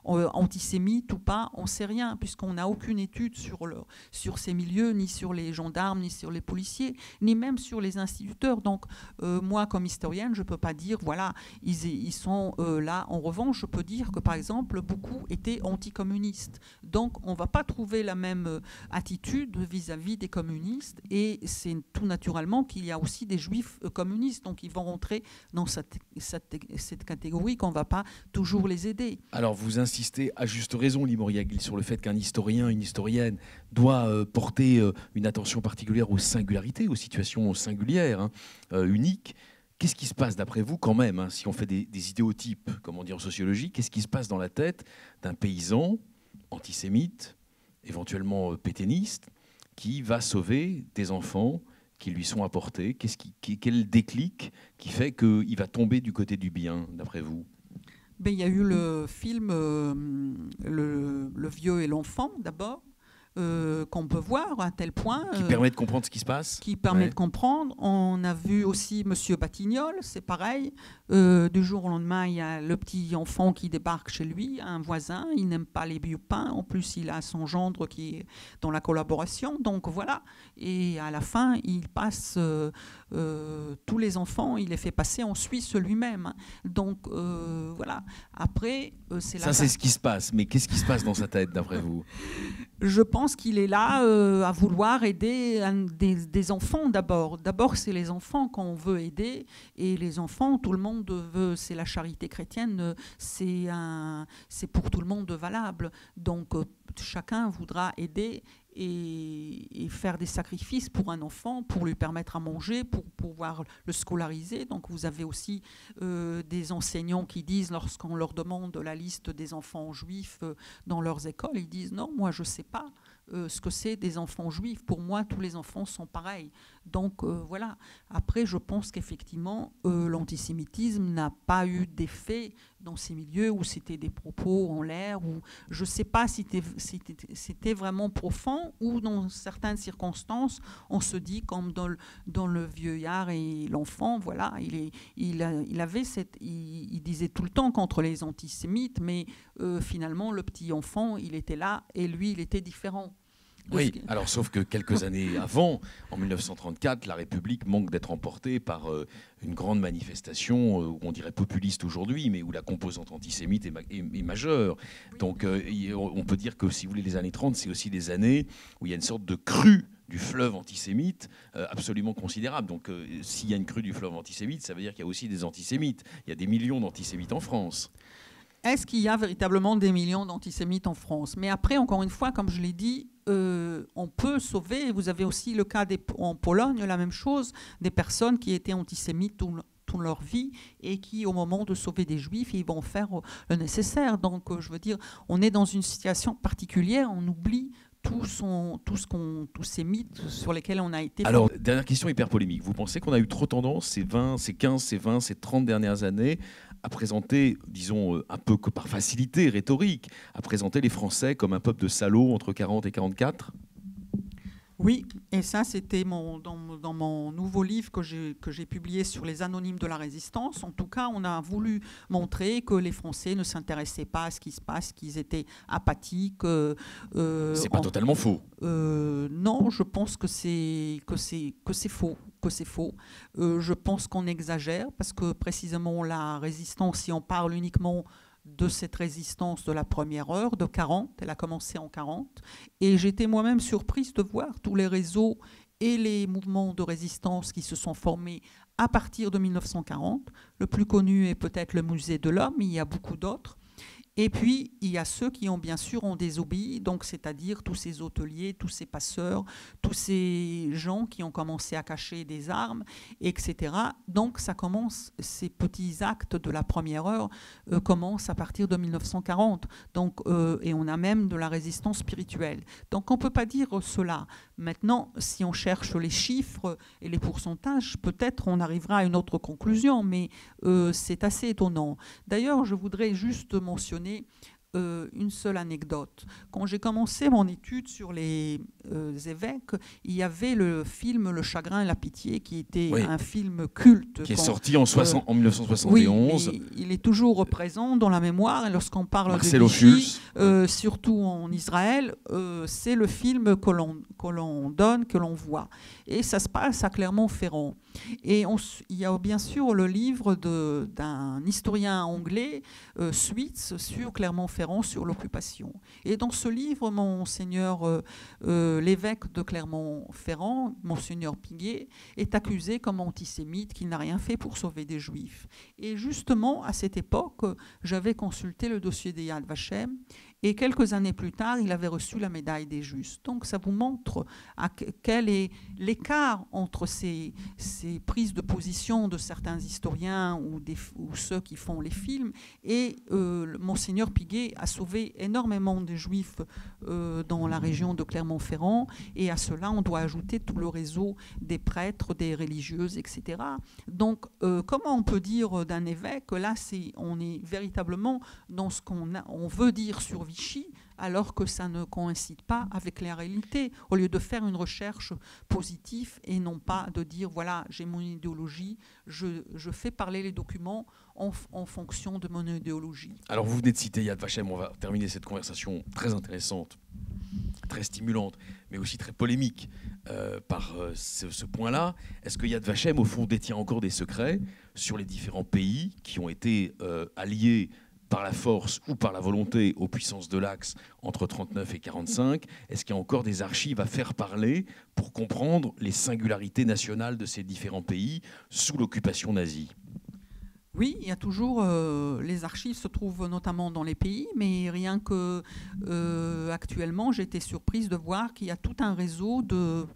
antisémites ou pas, on ne sait rien, puisqu'on n'a aucune étude sur ces milieux, ni sur les gendarmes, ni sur les policiers, ni même sur les instituteurs. Donc, moi, comme historienne, je ne peux pas dire, voilà, ils sont là. En revanche, je peux dire que, par exemple, beaucoup étaient anticommunistes. Donc, on ne va pas trouver la même attitude vis-à-vis des communistes, et c'est tout naturellement qu'il y a aussi des juifs communistes, donc ils vont rentrer dans cette catégorie qu'on ne va pas toujours les aider. Alors vous insistez à juste raison, Limor Yagil, sur le fait qu'un historien, une historienne doit porter une attention particulière aux singularités, aux situations singulières, uniques. Qu'est-ce qui se passe d'après vous quand même, si on fait des idéotypes, comme on dit en sociologie, qu'est-ce qui se passe dans la tête d'un paysan antisémite, éventuellement pétainiste, qui va sauver des enfants qui lui sont apportés? Quel déclic qui fait qu'il va tomber du côté du bien, d'après vous? Ben, il y a eu le film Le vieux et l'enfant, d'abord, qu'on peut voir à tel point. Qui permet de comprendre ce qui se passe. Qui permet de comprendre. On a vu aussi Monsieur Batignolles, c'est pareil. Du jour au lendemain, il y a le petit enfant qui débarque chez lui, un voisin, il n'aime pas les biopains. En plus, il a son gendre qui est dans la collaboration. Donc voilà. Et à la fin, il passe tous les enfants, il les fait passer en Suisse lui-même. Donc voilà. Après, c'est la... Ça, c'est ce qui se passe. Mais qu'est-ce qui se passe dans sa tête, d'après vous? Je pense qu'il est là à vouloir aider des enfants d'abord. D'abord, c'est les enfants qu'on veut aider. Et les enfants, tout le monde veut, c'est la charité chrétienne, c'est pour tout le monde valable. Donc, chacun voudra aider et faire des sacrifices pour un enfant, pour lui permettre à manger, pour pouvoir le scolariser. Donc vous avez aussi des enseignants qui disent, lorsqu'on leur demande la liste des enfants juifs dans leurs écoles, ils disent non, moi je ne sais pas ce que c'est des enfants juifs. Pour moi, tous les enfants sont pareils. Donc voilà. Après, je pense qu'effectivement, l'antisémitisme n'a pas eu d'effet dans ces milieux où c'était des propos en l'air, ou je ne sais pas si c'était vraiment profond, ou dans certaines circonstances, on se dit, comme dans le vieillard et l'enfant, voilà, il disait tout le temps contre les antisémites, mais finalement, le petit enfant, il était là, et lui, il était différent. Oui, alors sauf que quelques années avant, en 1934, la République manque d'être emportée par une grande manifestation, on dirait populiste aujourd'hui, mais où la composante antisémite est majeure. Donc on peut dire que, si vous voulez, les années 30, c'est aussi des années où il y a une sorte de crue du fleuve antisémite absolument considérable. Donc s'il y a une crue du fleuve antisémite, ça veut dire qu'il y a aussi des antisémites. Il y a des millions d'antisémites en France. Est-ce qu'il y a véritablement des millions d'antisémites en France? Mais après, encore une fois, comme je l'ai dit, on peut sauver. Vous avez aussi le cas en Pologne, la même chose, des personnes qui étaient antisémites toute leur vie et qui, au moment de sauver des juifs, ils vont faire le nécessaire. Donc, je veux dire, on est dans une situation particulière, on oublie tous ces mythes sur lesquels on a été... Alors, dernière question hyper polémique. Vous pensez qu'on a eu trop tendance ces 15, ces 20, ces 30 dernières années à présenter, disons, un peu que par facilité rhétorique, à présenter les Français comme un peuple de salauds entre 40 et 44 ? Oui, et ça, c'était dans mon nouveau livre que j'ai publié sur les anonymes de la résistance. En tout cas, on a voulu montrer que les Français ne s'intéressaient pas à ce qui se passe, qu'ils étaient apathiques. C'est pas totalement faux. Non, je pense que c'est faux. Je pense qu'on exagère parce que précisément la résistance, si on parle uniquement de cette résistance de la première heure, de 40, elle a commencé en 40, et j'étais moi-même surprise de voir tous les réseaux et les mouvements de résistance qui se sont formés à partir de 1940. Le plus connu est peut-être le Musée de l'Homme, il y a beaucoup d'autres. Et puis, il y a ceux qui ont bien sûr ont désobéi, donc c'est-à-dire tous ces hôteliers, tous ces passeurs, tous ces gens qui ont commencé à cacher des armes, etc. Donc, ça commence, ces petits actes de la première heure commencent à partir de 1940. Donc, et on a même de la résistance spirituelle. Donc, on ne peut pas dire cela. Maintenant, si on cherche les chiffres et les pourcentages, peut-être on arrivera à une autre conclusion, mais c'est assez étonnant. D'ailleurs, je voudrais juste mentionner une seule anecdote. Quand j'ai commencé mon étude sur les évêques, il y avait le film Le Chagrin et la Pitié, qui était un film culte. Qui est sorti en 1971. Oui, il est toujours présent dans la mémoire. Et lorsqu'on parle Marcel de Vichy, Ophuls, surtout en Israël, c'est le film que l'on donne, que l'on voit. Et ça se passe à Clermont-Ferrand. Et il y a bien sûr le livre d'un historien anglais, Switz, sur Clermont-Ferrand, sur l'occupation. Et dans ce livre, monseigneur, l'évêque de Clermont-Ferrand, monseigneur Piguet, est accusé comme antisémite, qu'il n'a rien fait pour sauver des juifs. Et justement, à cette époque, j'avais consulté le dossier des Yad Vashem, et quelques années plus tard, il avait reçu la médaille des Justes. Donc ça vous montre quel est l'écart entre ces prises de position de certains historiens ou ceux qui font les films. Et monseigneur Piguet a sauvé énormément de Juifs dans la région de Clermont-Ferrand. Et à cela, on doit ajouter tout le réseau des prêtres, des religieuses, etc. Donc comment on peut dire d'un évêque, là on est véritablement dans ce qu'on veut dire sur Vichy, alors que ça ne coïncide pas avec la réalité, au lieu de faire une recherche positive et non pas de dire, voilà, j'ai mon idéologie, je fais parler les documents en fonction de mon idéologie. Alors vous venez de citer Yad Vashem, on va terminer cette conversation très intéressante, très stimulante, mais aussi très polémique par ce point-là. Est-ce que Yad Vashem, au fond, détient encore des secrets sur les différents pays qui ont été alliés par la force ou par la volonté aux puissances de l'Axe entre 1939 et 1945? Est-ce qu'il y a encore des archives à faire parler pour comprendre les singularités nationales de ces différents pays sous l'occupation nazie? Oui, il y a toujours, les archives se trouvent notamment dans les pays, mais rien que actuellement, j'ai été surprise de voir qu'il y a tout un réseau de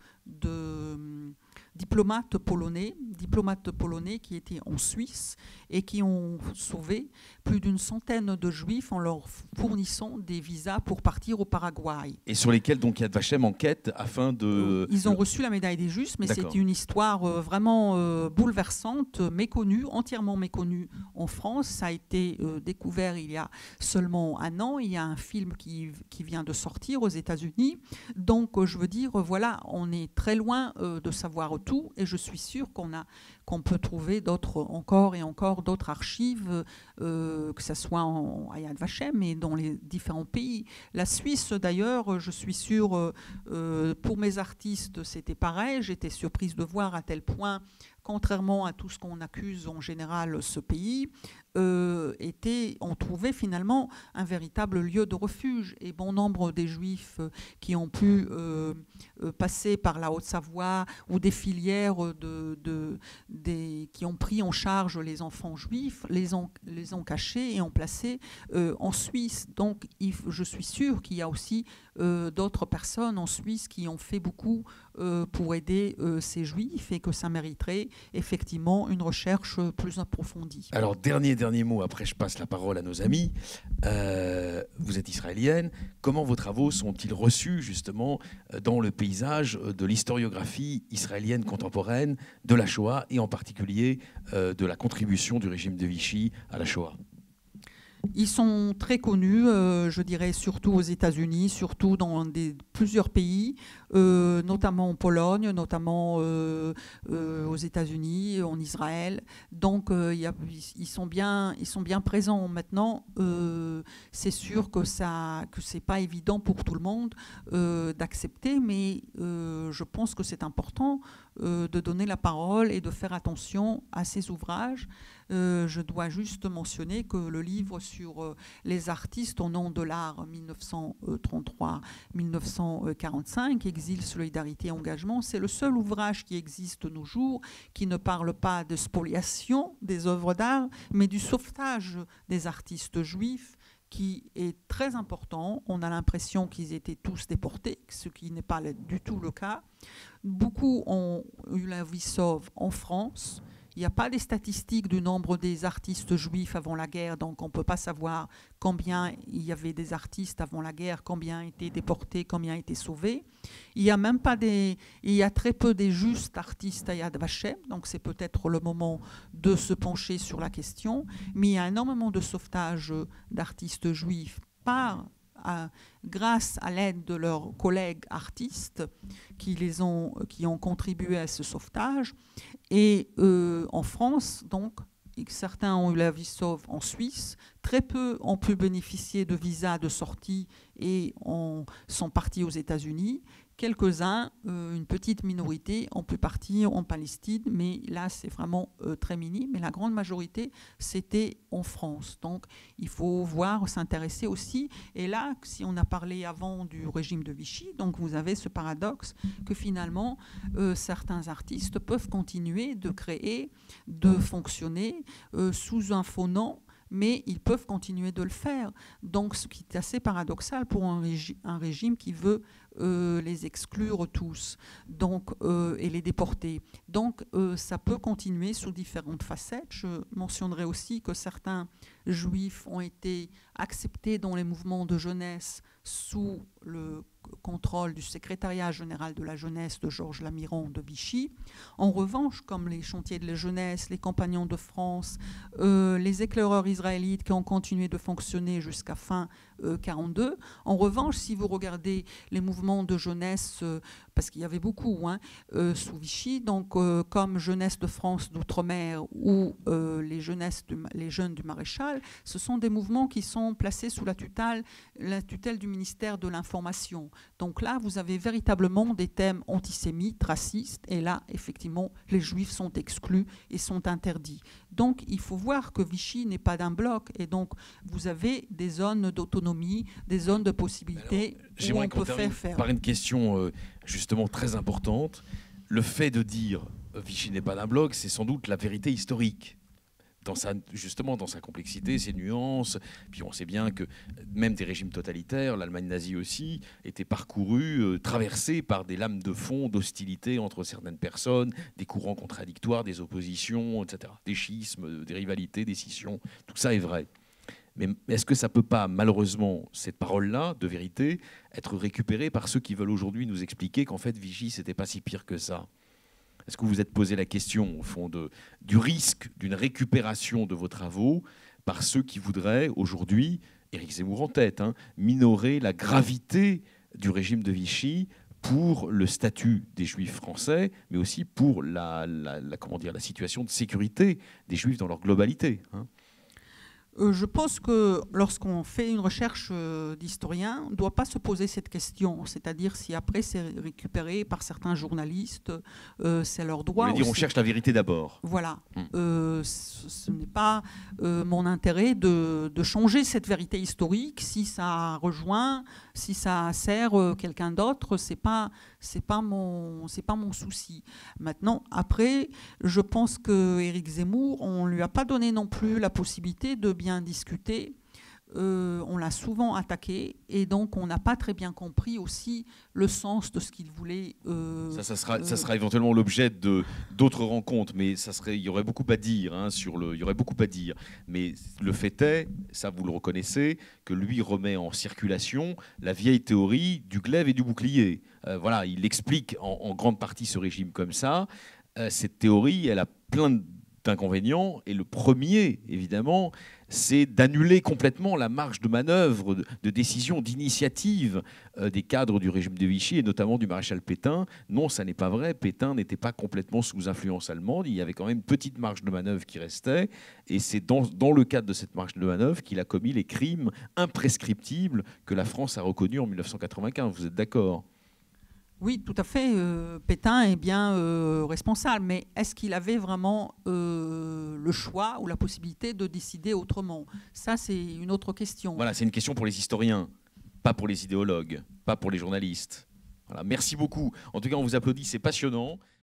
diplomates polonais qui étaient en Suisse et qui ont sauvé plus d'une centaine de juifs en leur fournissant des visas pour partir au Paraguay. Et sur lesquels donc Yad Vashem enquête afin de... Ils ont reçu la médaille des Justes, mais c'est une histoire vraiment bouleversante, méconnue, entièrement méconnue en France. Ça a été découvert il y a seulement un an. Il y a un film qui vient de sortir aux États-Unis. Donc je veux dire, voilà, on est très loin de savoir tout, et je suis sûre qu'on peut trouver encore et encore d'autres archives, que ce soit à Yad Vashem et dans les différents pays. La Suisse, d'ailleurs, je suis sûre, pour mes artistes, c'était pareil. J'étais surprise de voir à tel point contrairement à tout ce qu'on accuse en général ce pays, ont trouvé finalement un véritable lieu de refuge. Et bon nombre des Juifs qui ont pu passer par la Haute-Savoie ou des filières qui ont pris en charge les enfants juifs, les ont cachés et ont placés en Suisse. Donc je suis sûre qu'il y a aussi d'autres personnes en Suisse qui ont fait beaucoup pour aider ces Juifs et que ça mériterait effectivement une recherche plus approfondie. Alors, dernier mot, après je passe la parole à nos amis. Vous êtes israélienne. Comment vos travaux sont-ils reçus justement dans le paysage de l'historiographie israélienne contemporaine de la Shoah et en particulier de la contribution du régime de Vichy à la Shoah ? Ils sont très connus, je dirais, surtout aux États-Unis, surtout dans plusieurs pays, notamment en Pologne, notamment aux États-Unis, en Israël. Donc, ils sont bien présents. Maintenant, c'est sûr que c'est pas évident pour tout le monde d'accepter, mais je pense que c'est important de donner la parole et de faire attention à ces ouvrages. Je dois juste mentionner que le livre sur les artistes au nom de l'art 1933-1945, Exil, Solidarité, Engagement, c'est le seul ouvrage qui existe de nos jours qui ne parle pas de spoliation des œuvres d'art, mais du sauvetage des artistes juifs, qui est très important. On a l'impression qu'ils étaient tous déportés, ce qui n'est pas du tout le cas. Beaucoup ont eu la vie sauve en France. Il n'y a pas des statistiques du nombre des artistes juifs avant la guerre, donc on ne peut pas savoir combien il y avait des artistes avant la guerre, combien étaient déportés, combien étaient sauvés. Il y a même pas il y a très peu des justes artistes à Yad Vashem, donc c'est peut-être le moment de se pencher sur la question. Mais il y a énormément de sauvetage d'artistes juifs grâce à l'aide de leurs collègues artistes qui ont contribué à ce sauvetage. Et en France, donc, certains ont eu la vie sauve en Suisse, très peu ont pu bénéficier de visas de sortie et sont partis aux États-Unis. Quelques-uns, une petite minorité, ont pu partir en Palestine, mais là, c'est vraiment très minime. Mais la grande majorité, c'était en France. Donc, il faut s'intéresser aussi. Et là, si on a parlé avant du régime de Vichy, donc vous avez ce paradoxe que finalement, certains artistes peuvent continuer de créer, de fonctionner sous un faux nom, mais ils peuvent continuer de le faire. Donc, ce qui est assez paradoxal pour un régime qui veut les exclure tous et les déporter. Donc, ça peut continuer sous différentes facettes. Je mentionnerai aussi que certains juifs ont été acceptés dans les mouvements de jeunesse sous le contrôle du secrétariat général de la jeunesse de Georges Lamiron de Vichy. En revanche, comme les chantiers de la jeunesse, les compagnons de France, les éclaireurs israélites qui ont continué de fonctionner jusqu'à fin 1942. En revanche, si vous regardez les mouvements de jeunesse, parce qu'il y avait beaucoup sous Vichy, donc comme Jeunesse de France d'Outre-mer ou les jeunes du Maréchal, ce sont des mouvements qui sont placés sous la tutelle du ministère de l'Information. Donc là, vous avez véritablement des thèmes antisémites, racistes, et là, effectivement, les Juifs sont exclus et sont interdits. Donc, il faut voir que Vichy n'est pas d'un bloc, et donc vous avez des zones d'autonomie, des zones de possibilités où on peut faire. Par une question justement très importante, le fait de dire Vichy n'est pas d'un bloc, c'est sans doute la vérité historique. Justement dans sa complexité, ses nuances. Puis on sait bien que même des régimes totalitaires, l'Allemagne nazie aussi, étaient parcourus, traversés par des lames de fond d'hostilité entre certaines personnes, des courants contradictoires, des oppositions, etc. Des schismes, des rivalités, des scissions. Tout ça est vrai. Mais est-ce que ça ne peut pas, malheureusement, cette parole-là de vérité, être récupérée par ceux qui veulent aujourd'hui nous expliquer qu'en fait Vichy, c'était pas si pire que ça ? Est-ce que vous vous êtes posé la question, au fond, du risque d'une récupération de vos travaux par ceux qui voudraient, aujourd'hui, Éric Zemmour en tête, minorer la gravité du régime de Vichy pour le statut des Juifs français, mais aussi pour la situation de sécurité des Juifs dans leur globalité Je pense que lorsqu'on fait une recherche d'historien, on ne doit pas se poser cette question. C'est-à-dire si après c'est récupéré par certains journalistes, c'est leur droit. Vous voulez dire, on cherche la vérité d'abord. Voilà. Ce n'est pas mon intérêt de changer cette vérité historique. Si ça rejoint, si ça sert quelqu'un d'autre, c'est pas mon souci. Maintenant, après, je pense que Éric Zemmour, on lui a pas donné non plus la possibilité de bien discuter. On l'a souvent attaqué et donc on n'a pas très bien compris aussi le sens de ce qu'il voulait. Ça sera éventuellement l'objet d'autres rencontres, mais il y aurait beaucoup à dire il y aurait beaucoup à dire. Mais le fait est, ça vous le reconnaissez, que lui remet en circulation la vieille théorie du glaive et du bouclier. Voilà, il explique en grande partie ce régime comme ça. Cette théorie, elle a plein d'inconvénients et le premier, évidemment, c'est d'annuler complètement la marge de manœuvre, de décision, d'initiative des cadres du régime de Vichy et notamment du maréchal Pétain. Non, ça n'est pas vrai. Pétain n'était pas complètement sous influence allemande. Il y avait quand même une petite marge de manœuvre qui restait. Et c'est dans le cadre de cette marge de manœuvre qu'il a commis les crimes imprescriptibles que la France a reconnus en 1995. Vous êtes d'accord ? Oui, tout à fait. Pétain est bien responsable, mais est-ce qu'il avait vraiment le choix ou la possibilité de décider autrement? Ça, c'est une autre question. Voilà, c'est une question pour les historiens, pas pour les idéologues, pas pour les journalistes. Voilà, merci beaucoup. En tout cas, on vous applaudit, c'est passionnant.